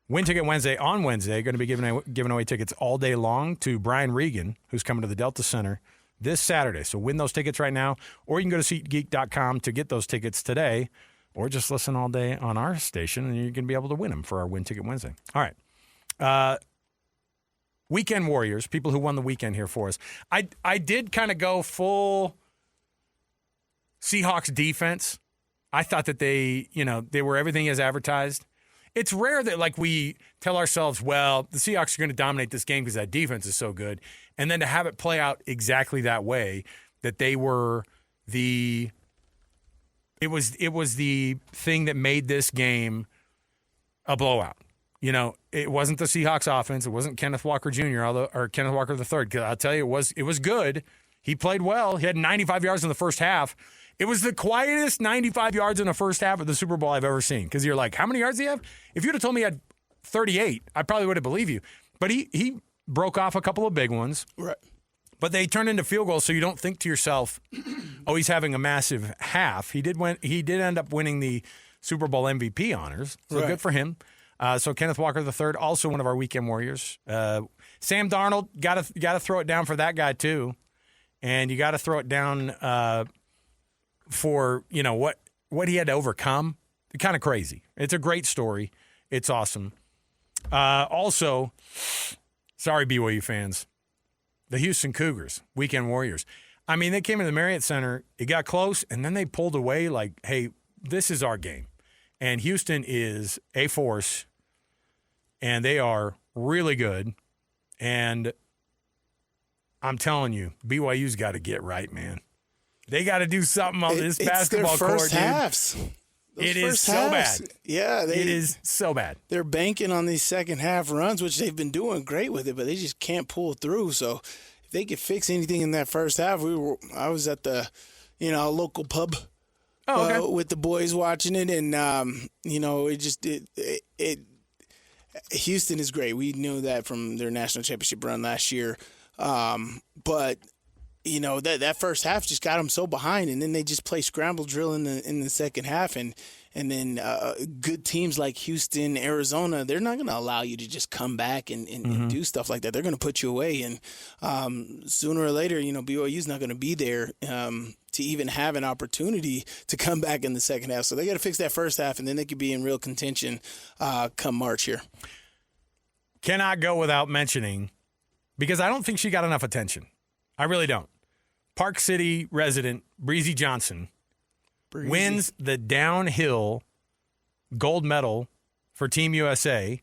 Win Ticket Wednesday on Wednesday. Going to be giving away tickets all day long to Brian Regan, who's coming to the Delta Center this Saturday. So win those tickets right now, or you can go to SeatGeek.com to get those tickets today, or just listen all day on our station, and you're going to be able to win them for our Win Ticket Wednesday. All right. Weekend Warriors, people who won the weekend here for us. I did kind of go full Seahawks defense. I thought that they were everything as advertised. It's rare that we tell ourselves, well, the Seahawks are going to dominate this game because that defense is so good, and then to have it play out exactly that way, that they were it was the thing that made this game a blowout. It wasn't the Seahawks offense, it wasn't Kenneth Walker Jr. or Kenneth Walker III. Because I'll tell you, it was good. He played well. He had 95 yards in the first half. It was the quietest 95 yards in the first half of the Super Bowl I've ever seen. Because you're like, how many yards do you have? If you'd have told me he had 38, I probably would have believed you. But he broke off a couple of big ones. Right. But they turned into field goals, so you don't think to yourself, oh, he's having a massive half. He did end up winning the Super Bowl MVP honors, so Right. good for him. So Kenneth Walker III, also one of our weekend warriors. Sam Darnold, got to throw it down for that guy too, and you got to throw it down for what he had to overcome. Kind of crazy. It's a great story. It's awesome. Also, sorry BYU fans, the Houston Cougars, weekend warriors. I mean, they came into the Marriott Center, it got close, and then they pulled away like, hey, this is our game. And Houston is a force, and they are really good. And I'm telling you, BYU's got to get right, man. They got to do something on this basketball it's their court, first dude. halves. Those It is first so halves. bad. Yeah, It is so bad. They're banking on these second half runs, which they've been doing great with it, but they just can't pull through. So if they could fix anything in that first half, I was at the local pub with the boys watching it, and Houston is great. We knew that from their national championship run last year, but. That first half just got them so behind, and then they just play scramble drill in the second half, and then good teams like Houston, Arizona, they're not going to allow you to just come back and do stuff like that. They're going to put you away, and sooner or later, BYU's not going to be there to even have an opportunity to come back in the second half. So they got to fix that first half, and then they could be in real contention come March here. Cannot go without mentioning, because I don't think she got enough attention. I really don't. Park City resident Breezy Johnson wins the downhill gold medal for Team USA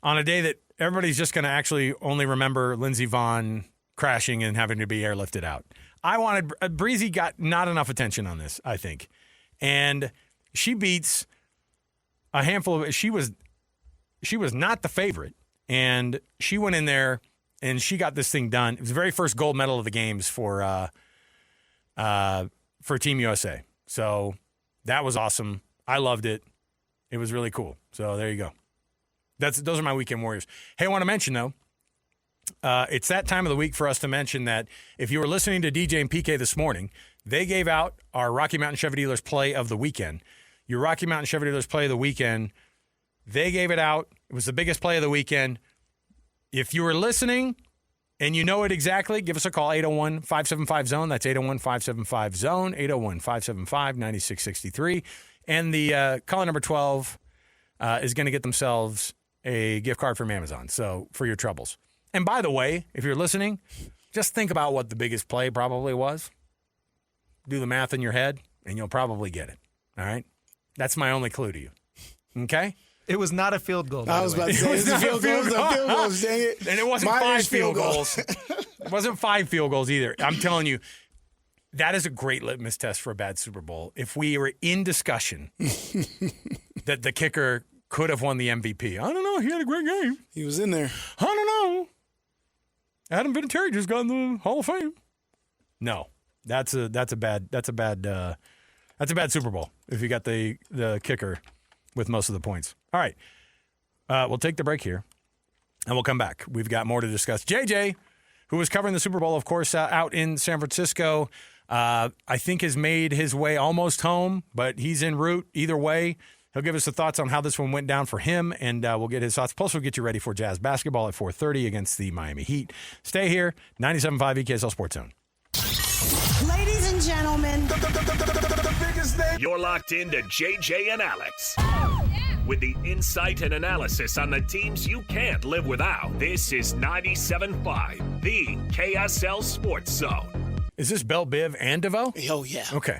on a day that everybody's just going to actually only remember Lindsey Vonn crashing and having to be airlifted out. Breezy got not enough attention on this, I think. And she beats a handful of, she was not the favorite. And she went in there and she got this thing done. It was the very first gold medal of the games for Team USA. So that was awesome. I loved it. It was really cool. So there you go. Those are my weekend warriors. Hey, I want to mention though, it's that time of the week for us to mention that if you were listening to DJ and PK this morning, they gave out our Rocky Mountain Chevy Dealers Play of the Weekend. Your Rocky Mountain Chevy Dealers Play of the Weekend, they gave it out. It was the biggest play of the weekend. If you were listening and you know it exactly, give us a call, 801-575-ZONE. That's 801-575-ZONE, 801-575-9663. And the caller number 12 is going to get themselves a gift card from Amazon, so for your troubles. And by the way, if you're listening, just think about what the biggest play probably was. Do the math in your head, and you'll probably get it. All right? That's my only clue to you. Okay? It was not a field goal. I was about to say, it was field goals, dang it. And it wasn't Mine 5 was field goals. It wasn't 5 field goals either. I'm telling you, that is a great litmus test for a bad Super Bowl. If we were in discussion that the kicker could have won the MVP. I don't know. He had a great game. He was in there. I don't know. Adam Vinatieri just got in the Hall of Fame. No, that's a bad Super Bowl if you got the kicker with most of the points. All right, we'll take the break here, and we'll come back. We've got more to discuss. JJ, who was covering the Super Bowl, of course, out in San Francisco, I think has made his way almost home, but he's en route either way. He'll give us the thoughts on how this one went down for him, and we'll get his thoughts. Plus, we'll get you ready for Jazz basketball at 4:30 against the Miami Heat. Stay here, 97.5 EKSL Sports Zone. Ladies and gentlemen, The biggest name. You're locked into JJ and Alex. With the insight and analysis on the teams you can't live without. This is 97.5, the KSL Sports Zone. Is this Bell, Biv, and DeVoe? Oh, yeah. Okay.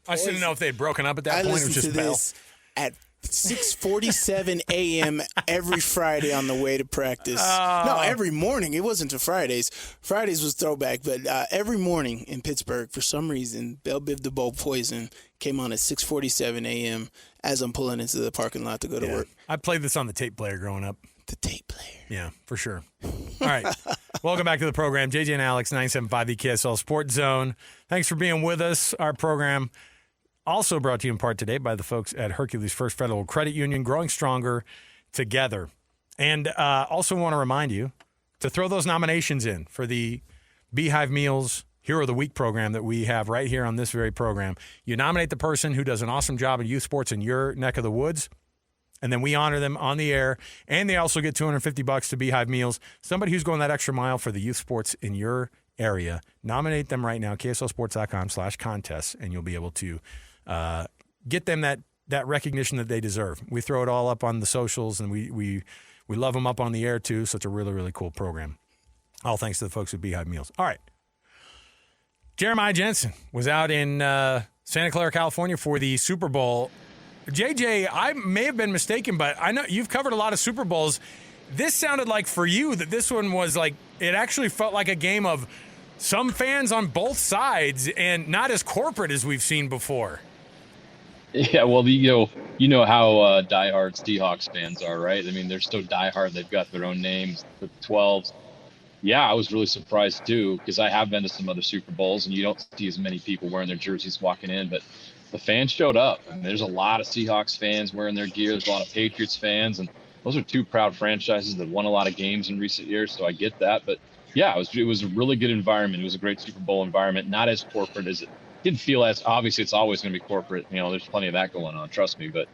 I just didn't know if they had broken up at that I point. It was listen just to Bell. this at 6:47 a.m. every Friday on the way to practice. No, every morning. It wasn't to Fridays. Fridays was throwback, but every morning in Pittsburgh, for some reason, Bell Biv DeVoe Poison came on at 6:47 a.m. as I'm pulling into the parking lot to go to work. I played this on the tape player growing up. The tape player. Yeah, for sure. All right. Welcome back to the program. JJ and Alex, 97.5 the KSL Sports Zone. Thanks for being with us. Our program also brought to you in part today by the folks at Hercules First Federal Credit Union, growing stronger together. And also want to remind you to throw those nominations in for the Beehive Meals Hero of the Week program that we have right here on this very program. You nominate the person who does an awesome job in youth sports in your neck of the woods, and then we honor them on the air, and they also get $250 to Beehive Meals. Somebody who's going that extra mile for the youth sports in your area, nominate them right now, kslsports.com/contests, and you'll be able to get them that recognition that they deserve. We throw it all up on the socials, and we love them up on the air, too, so it's a really, really cool program. All thanks to the folks at Beehive Meals. All right. Jeremiah Jensen was out in Santa Clara, California for the Super Bowl. JJ, I may have been mistaken, but I know you've covered a lot of Super Bowls. This sounded like for you that this one was like, it actually felt like a game of some fans on both sides and not as corporate as we've seen before. Yeah, well, you know how diehard Seahawks fans are, right? I mean, they're so diehard. They've got their own names, the 12s. Yeah, I was really surprised, too, because I have been to some other Super Bowls, and you don't see as many people wearing their jerseys walking in, but the fans showed up. I mean, there's a lot of Seahawks fans wearing their gear. There's a lot of Patriots fans, and those are two proud franchises that won a lot of games in recent years, so I get that. But, yeah, it was a really good environment. It was a great Super Bowl environment, not as corporate as it didn't feel as – obviously, it's always going to be corporate. You know, there's plenty of that going on, trust me. But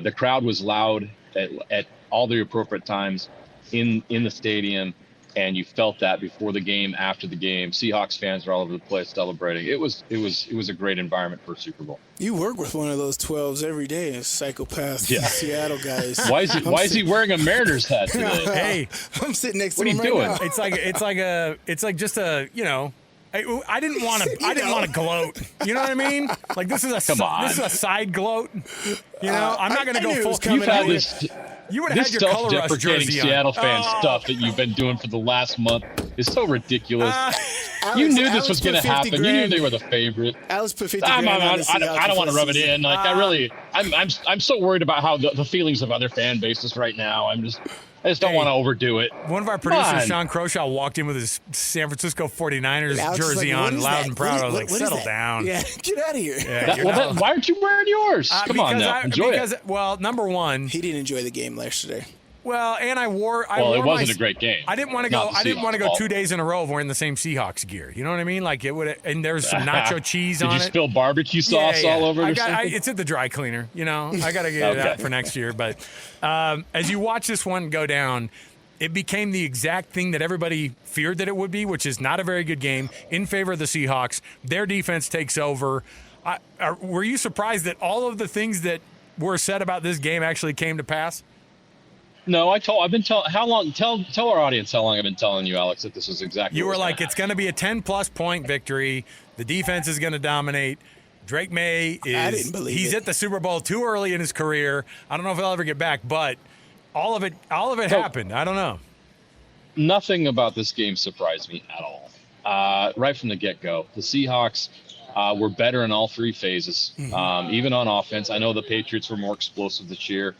the crowd was loud at all the appropriate times in the stadium. And you felt that before the game, after the game. Seahawks fans are all over the place celebrating. It was a great environment for a Super Bowl. You work with one of those 12s every day, a psychopath Seattle guys. Why is he wearing a Mariners hat today? Hey, I'm sitting next to what him are you right doing? now. It's like just a, you know, I didn't want to gloat. You know what I mean? Like this is a side gloat. You know, I'm not going to go full. You've had this. You would have had your color rush jersey on. Seattle fan stuff that you've been doing for the last month is so ridiculous. You knew this was going to happen. You knew they were the favorite. Alex put 50 grand on the Seahawks. I don't want to rub it in. Like I'm so worried about how the feelings of other fan bases right now. I just don't want to overdo it. One of our producers, Sean Croshaw, walked in with his San Francisco 49ers jersey on, loud and proud. I was like, settle down. Yeah, get out of here. Yeah, why aren't you wearing yours? Come on now, enjoy it. Well, number one, he didn't enjoy the game yesterday. Well, and I wore. It wasn't a great game. I didn't want to go. I didn't want to go 2 days in a row of wearing the same Seahawks gear. You know what I mean? Like it would. And there's some nacho cheese on it. Did you spill barbecue sauce all over it? It's at the dry cleaner. You know, I got to get it out for next year. But as you watch this one go down, it became the exact thing that everybody feared that it would be, which is not a very good game in favor of the Seahawks. Their defense takes over. Were you surprised that all of the things that were said about this game actually came to pass? No, I've been telling. How long? Tell our audience how long I've been telling you, Alex, that this was exactly. You were like, it's going to be a 10+ point victory. The defense is going to dominate. Drake May is. I didn't believe he's it. at the Super Bowl too early in his career. I don't know if he'll ever get back, but all of it happened. I don't know. Nothing about this game surprised me at all. Right from the get-go, the Seahawks were better in all three phases, even on offense. I know the Patriots were more explosive this year.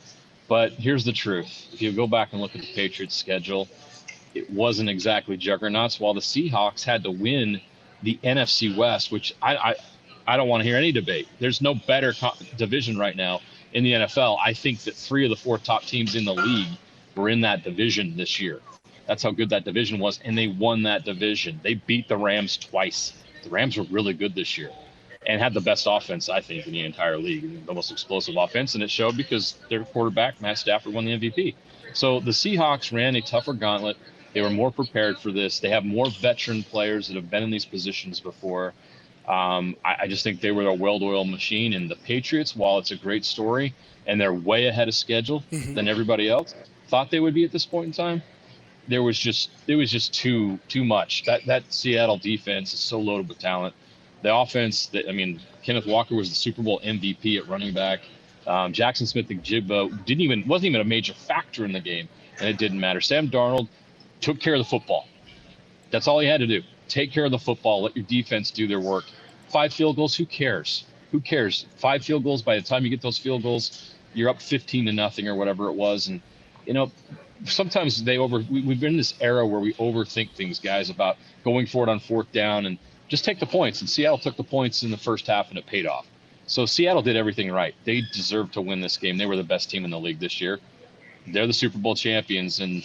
But here's the truth. If you go back and look at the Patriots' schedule, it wasn't exactly juggernauts, while the Seahawks had to win the NFC West, which I don't want to hear any debate. There's no better division right now in the NFL. I think that 3 of the 4 top teams in the league were in that division this year. That's how good that division was, and they won that division. They beat the Rams twice. The Rams were really good this year and had the best offense, I think, in the entire league, the most explosive offense, and it showed because their quarterback, Matt Stafford, won the MVP. So the Seahawks ran a tougher gauntlet. They were more prepared for this. They have more veteran players that have been in these positions before. I just think they were a well-oiled machine, and the Patriots, while it's a great story and they're way ahead of schedule than everybody else thought they would be at this point in time, it was just too much. That Seattle defense is so loaded with talent. The offense, Kenneth Walker was the Super Bowl MVP at running back. Jackson Smith-Njigba wasn't even a major factor in the game, and it didn't matter. Sam Darnold took care of the football. That's all he had to do. Take care of the football. Let your defense do their work. 5 field goals, who cares? Who cares? 5 field goals, by the time you get those field goals, you're up 15-0 or whatever it was. And, sometimes we've been in this era where we overthink things, guys, about going for it on fourth down and just take the points. And Seattle took the points in the first half and it paid off. So Seattle did everything right. They deserved to win this game. They were the best team in the league this year. They're the Super Bowl champions. And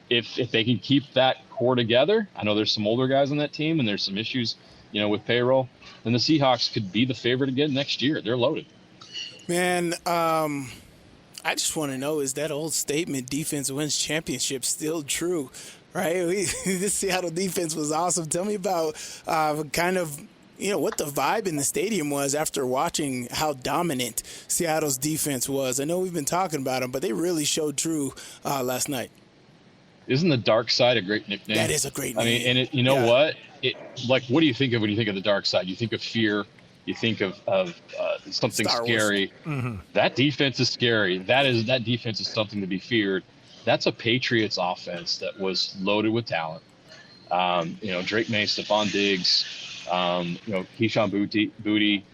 if they can keep that core together, I know there's some older guys on that team and there's some issues, with payroll, then the Seahawks could be the favorite again next year. They're loaded. Man, I just want to know, is that old statement, defense wins championships, still true? Right? This Seattle defense was awesome. Tell me about kind of, what the vibe in the stadium was after watching how dominant Seattle's defense was. I know we've been talking about them, but they really showed true last night. Isn't the dark side a great nickname? That is a great name. I mean, what? What do you think of when you think of the dark side? You think of fear. You think of something scary. Mm-hmm. That defense is scary. That defense is something to be feared. That's a Patriots offense that was loaded with talent. Drake May, Stephon Diggs, Keyshawn Booty.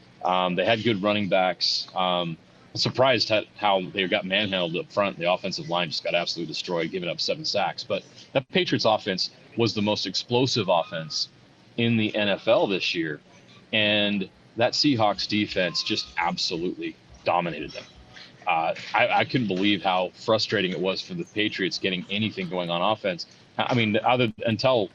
They had good running backs. I'm surprised at how they got manhandled up front. The offensive line just got absolutely destroyed, giving up 7 sacks. But that Patriots offense was the most explosive offense in the NFL this year. And that Seahawks defense just absolutely dominated them. I couldn't believe how frustrating it was for the Patriots getting anything going on offense. I mean, until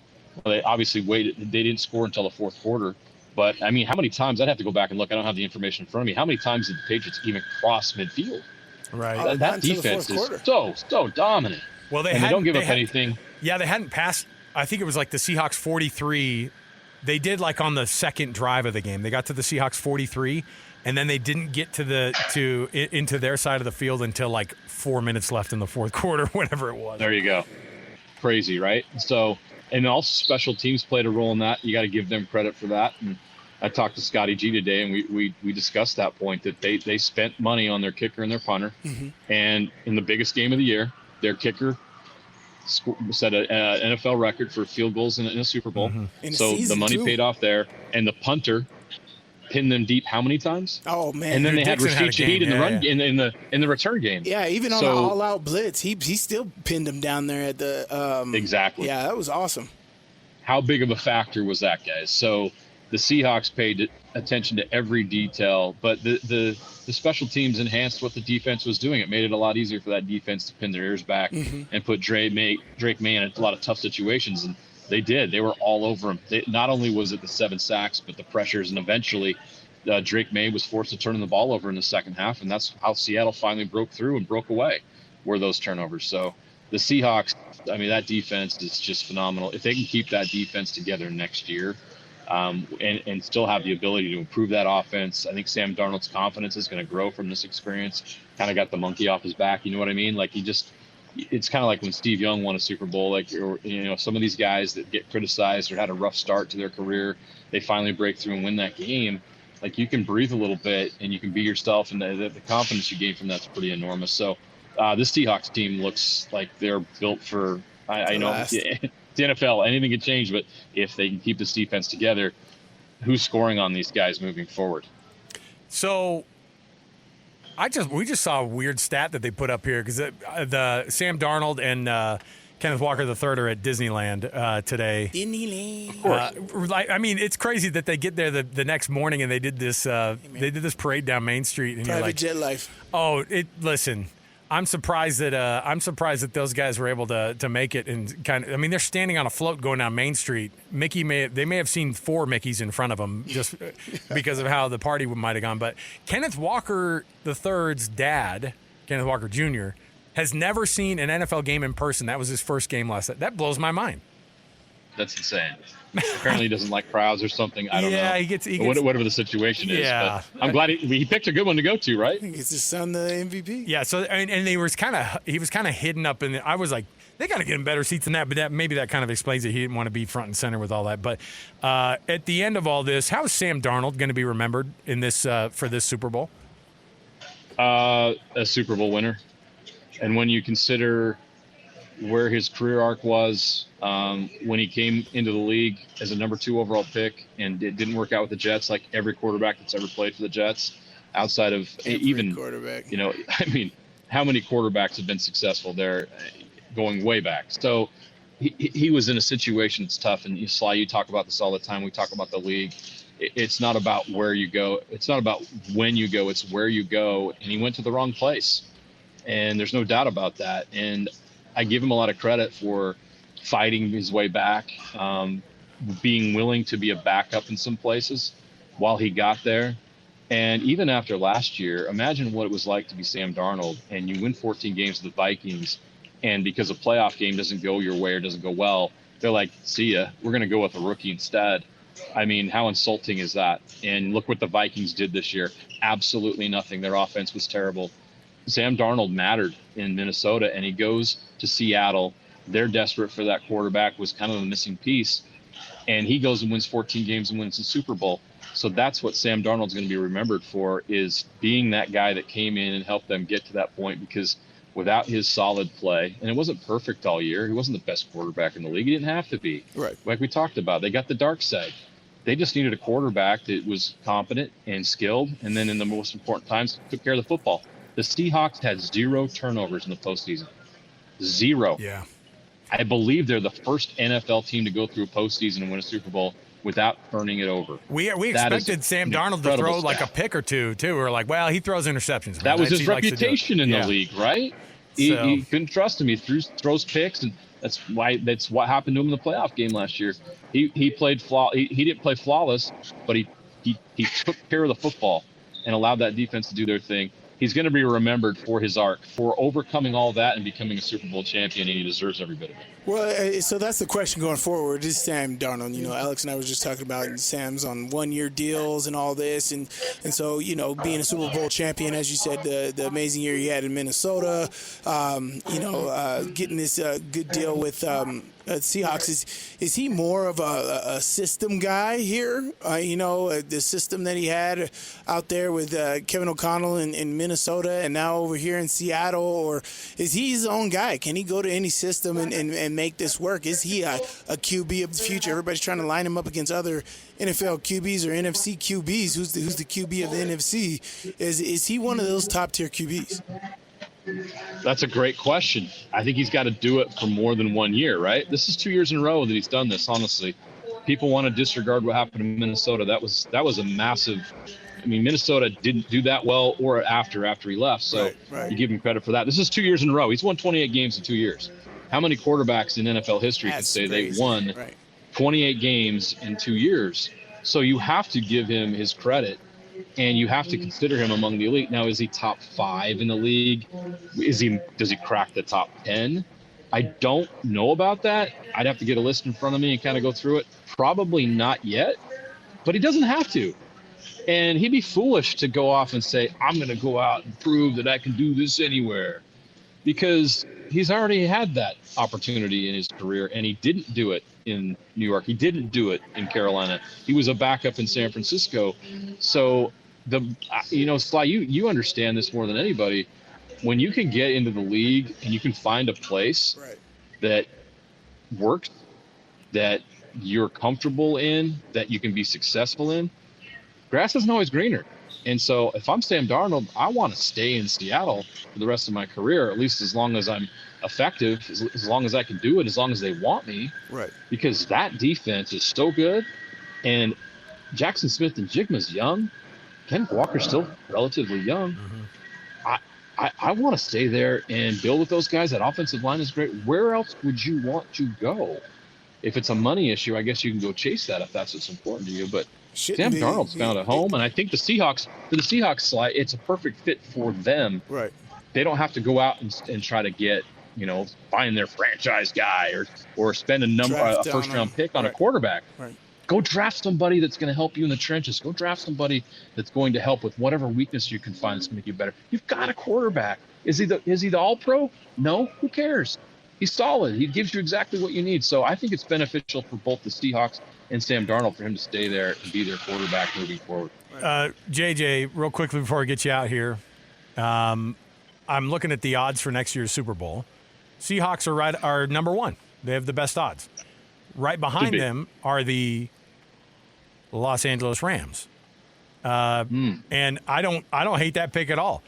they obviously waited, they didn't score until the fourth quarter. But I mean, how many times? I'd have to go back and look. I don't have the information in front of me. How many times did the Patriots even cross midfield? Right. That defense is so dominant. Well, they don't give up anything. Yeah, they hadn't passed. I think it was like the Seahawks 43. They did like on the second drive of the game. They got to the Seahawks 43, and then they didn't get into their side of the field until like 4 minutes left in the fourth quarter, whatever it was. There you go. Crazy, right? So, and also special teams played a role in that. You got to give them credit for that. And I talked to Scotty G today, and we discussed that point that they spent money on their kicker and their punter. Mm-hmm. And in the biggest game of the year, their kicker set an NFL record for field goals in a Super Bowl. Mm-hmm. So the money paid off there, and the punter pinned them deep how many times? Oh man! And then they had Rashid Shaheed in the run in the return game. Yeah, even on the all-out blitz, he still pinned them down there at the exactly. Yeah, that was awesome. How big of a factor was that, guys? So the Seahawks paid attention to every detail, but the special teams enhanced what the defense was doing. It made it a lot easier for that defense to pin their ears back and put Drake May in a lot of tough situations, and they did. They were all over him. Not only was it the 7 sacks, but the pressures, and eventually Drake May was forced to turn the ball over in the second half, and that's how Seattle finally broke through and broke away, were those turnovers. So the Seahawks, I mean, that defense is just phenomenal. If they can keep that defense together next year, and still have the ability to improve that offense, I think Sam Darnold's confidence is going to grow from this experience. Kind of got the monkey off his back, you know what I mean? Like it's kind of like when Steve Young won a Super Bowl. Like, some of these guys that get criticized or had a rough start to their career, they finally break through and win that game. Like, you can breathe a little bit and you can be yourself, and the confidence you gain from that's pretty enormous. So this Seahawks team looks like they're built for. I know. The NFL, anything can change, but if they can keep this defense together, who's scoring on these guys moving forward? So we just saw a weird stat that they put up here because the Sam Darnold and Kenneth Walker III are at Disneyland today. Disneyland. I mean, it's crazy that they get there the next morning and they did this parade down Main Street, and Private you're like, jet life. Oh, listen. I'm surprised that those guys were able to make it, and they're standing on a float going down Main Street. They may have seen 4 Mickeys in front of them just because of how the party might have gone. But Kenneth Walker III's dad, Kenneth Walker Jr., has never seen an NFL game in person. That was his first game last night. That blows my mind. That's insane. Apparently he doesn't like crowds or something. I don't know. Yeah, he gets whatever the situation is. Yeah. But I'm glad he picked a good one to go to, right? I think it's his son, the MVP. Yeah. So and he was kind of hidden up in. I was like, they got to get him better seats than that. But maybe that kind of explains it. He didn't want to be front and center with all that. But at the end of all this, how is Sam Darnold going to be remembered in this for this Super Bowl? A Super Bowl winner, and when you consider where his career arc was when he came into the league as a number 2 overall pick, and it didn't work out with the Jets, like every quarterback that's ever played for the Jets, outside of quarterback. I mean, how many quarterbacks have been successful there going way back. So he was in a situation that's tough. And Sly, you talk about this all the time. We talk about the league. It's not about where you go. It's not about when you go. It's where you go. And he went to the wrong place. And there's no doubt about that. And I give him a lot of credit for fighting his way back, being willing to be a backup in some places while he got there. And even after last year, imagine what it was like to be Sam Darnold and you win 14 games with the Vikings, and because a playoff game doesn't go your way or doesn't go well, they're like, see ya, we're going to go with a rookie instead. I mean, how insulting is that? And look what the Vikings did this year. Absolutely nothing. Their offense was terrible. Sam Darnold mattered in Minnesota, and he goes to Seattle. They're desperate for that quarterback, was kind of the missing piece. And he goes and wins 14 games and wins the Super Bowl. So that's what Sam Darnold's going to be remembered for, is being that guy that came in and helped them get to that point, because without his solid play, and it wasn't perfect all year, he wasn't the best quarterback in the league. He didn't have to be. Right. Like we talked about, they got the dark side. They just needed a quarterback that was competent and skilled, and then in the most important times, took care of the football. The Seahawks had 0 turnovers in the postseason. 0. Yeah. I believe they're the first NFL team to go through a postseason and win a Super Bowl without turning it over. We expected Sam Darnold to throw like a pick or two, too. We were like, well, he throws interceptions. That was his reputation in the league, right? He couldn't trust him. He throws picks, and that's what happened to him in the playoff game last year. He didn't play flawless, but he took care of the football and allowed that defense to do their thing. He's going to be remembered for his arc, for overcoming all that and becoming a Super Bowl champion, and he deserves every bit of it. Well, so that's the question going forward. Is Sam Darnold? You know, Alex and I was just talking about Sam's on one-year deals and all this, and so, you know, being a Super Bowl champion, as you said, the amazing year he had in Minnesota, getting this good deal with Seahawks. Is he more of a system guy here? The system that he had out there with Kevin O'Connell in Minnesota and now over here in Seattle, or is he his own guy? Can he go to any system and make this work? Is he a QB of the future? Everybody's trying to line him up against other NFL QBs or NFC QBs. Who's the QB of the NFC? Is he one of those top tier QBs? That's a great question. I think he's got to do it for more than 1 year, right? This is 2 years in a row that he's done this, honestly. People want to disregard what happened in Minnesota. That was a massive – I mean, Minnesota didn't do that well or after he left, so right. You give him credit for that. This is 2 years in a row. He's won 28 games in 2 years. How many quarterbacks in NFL history can say they won 28 games in 2 years? So you have to give him his credit. And you have to consider him among the elite. Now, is he top 5 in the league? Does he crack the top 10? I don't know about that. I'd have to get a list in front of me and kind of go through it. Probably not yet, but he doesn't have to. And he'd be foolish to go off and say, I'm going to go out and prove that I can do this anywhere, because he's already had that opportunity in his career, and he didn't do it in New York. He didn't do it in Carolina. He was a backup in San Francisco. So Sly, you understand this more than anybody. When you can get into the league and you can find a place that works, that you're comfortable in, that you can be successful in, grass isn't always greener. And so if I'm Sam Darnold, I want to stay in Seattle for the rest of my career, at least as long as I'm effective, as long as I can do it, as long as they want me. Right. Because that defense is so good. And Jackson Smith and Jigma's young. Ken Walker's still relatively young. Mm-hmm. I want to stay there and build with those guys. That offensive line is great. Where else would you want to go? If it's a money issue, I guess you can go chase that if that's what's important to you. But Sam Darnold's found a home, and I think for the Seahawks, Sly, it's a perfect fit for them. Right. They don't have to go out and try to get, find their franchise guy or spend a first-round pick on a quarterback. Right. Go draft somebody that's going to help you in the trenches. Go draft somebody that's going to help with whatever weakness you can find that's going to make you better. You've got a quarterback. Is he the all-pro? No. Who cares? He's solid. He gives you exactly what you need. So I think it's beneficial for both the Seahawks and Sam Darnold for him to stay there and be their quarterback moving forward. JJ, real quickly before I get you out here, I'm looking at the odds for next year's Super Bowl. Seahawks are number 1. They have the best odds. Right behind them are the Los Angeles Rams. And I don't hate that pick at all.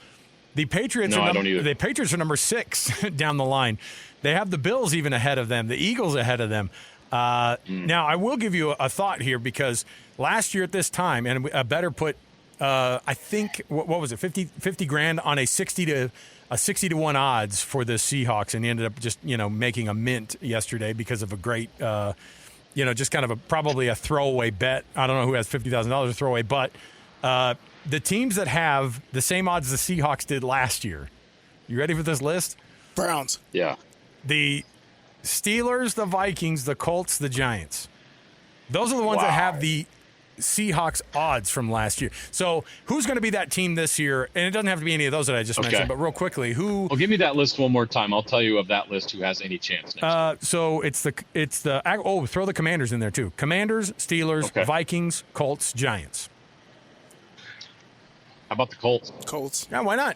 The Patriots No, I don't either. The Patriots are number 6 down the line. They have the Bills even ahead of them, the Eagles ahead of them. Now, I will give you a thought here because last year at this time, and a better put, I think, what was it, 50 grand on a 60 to 1 odds for the Seahawks, and he ended up just, making a mint yesterday because of a great, just kind of probably a throwaway bet. I don't know who has $50,000 to throw away, but the teams that have the same odds the Seahawks did last year. You ready for this list? Browns. Yeah. The Steelers, the Vikings, the Colts, the Giants. Those are the ones that have the Seahawks odds from last year. So who's going to be that team this year? And it doesn't have to be any of those that I just mentioned, but real quickly, who? Well, give me that list one more time. I'll tell you of that list who has any chance next. So it's the throw the Commanders in there too. Commanders, Steelers, Vikings, Colts, Giants. How about the Colts? Colts. Yeah, why not?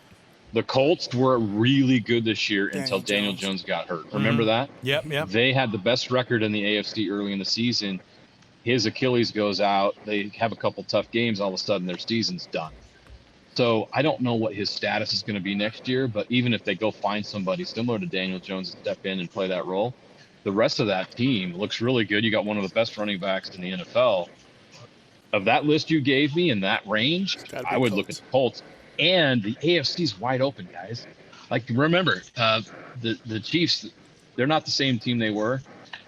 The Colts were really good this year until Daniel Jones got hurt. Remember that? Yep. They had the best record in the AFC early in the season. His Achilles goes out. They have a couple tough games. All of a sudden, their season's done. So I don't know what his status is going to be next year, but even if they go find somebody similar to Daniel Jones to step in and play that role, the rest of that team looks really good. You got one of the best running backs in the NFL. Of that list you gave me in that range, I would look at the Colts. And the AFC's wide open, guys. Like, remember, the Chiefs, they're not the same team they were.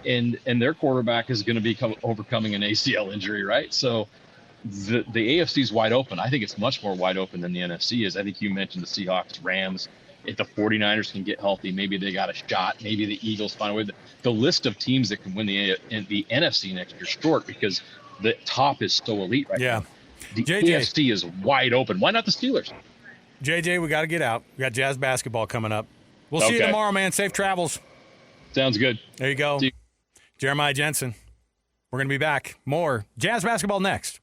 And their quarterback is going to be overcoming an ACL injury, right? So the AFC's wide open. I think it's much more wide open than the NFC is. I think you mentioned the Seahawks, Rams. If the 49ers can get healthy, maybe they got a shot. Maybe the Eagles find a way. The list of teams that can win the NFC next year is short because the top is so elite right now. The AFC is wide open. Why not the Steelers? JJ, we got to get out. We got Jazz basketball coming up. We'll see you tomorrow, man. Safe travels. Sounds good. There you go. Jeremiah Jensen. We're going to be back. More Jazz basketball next.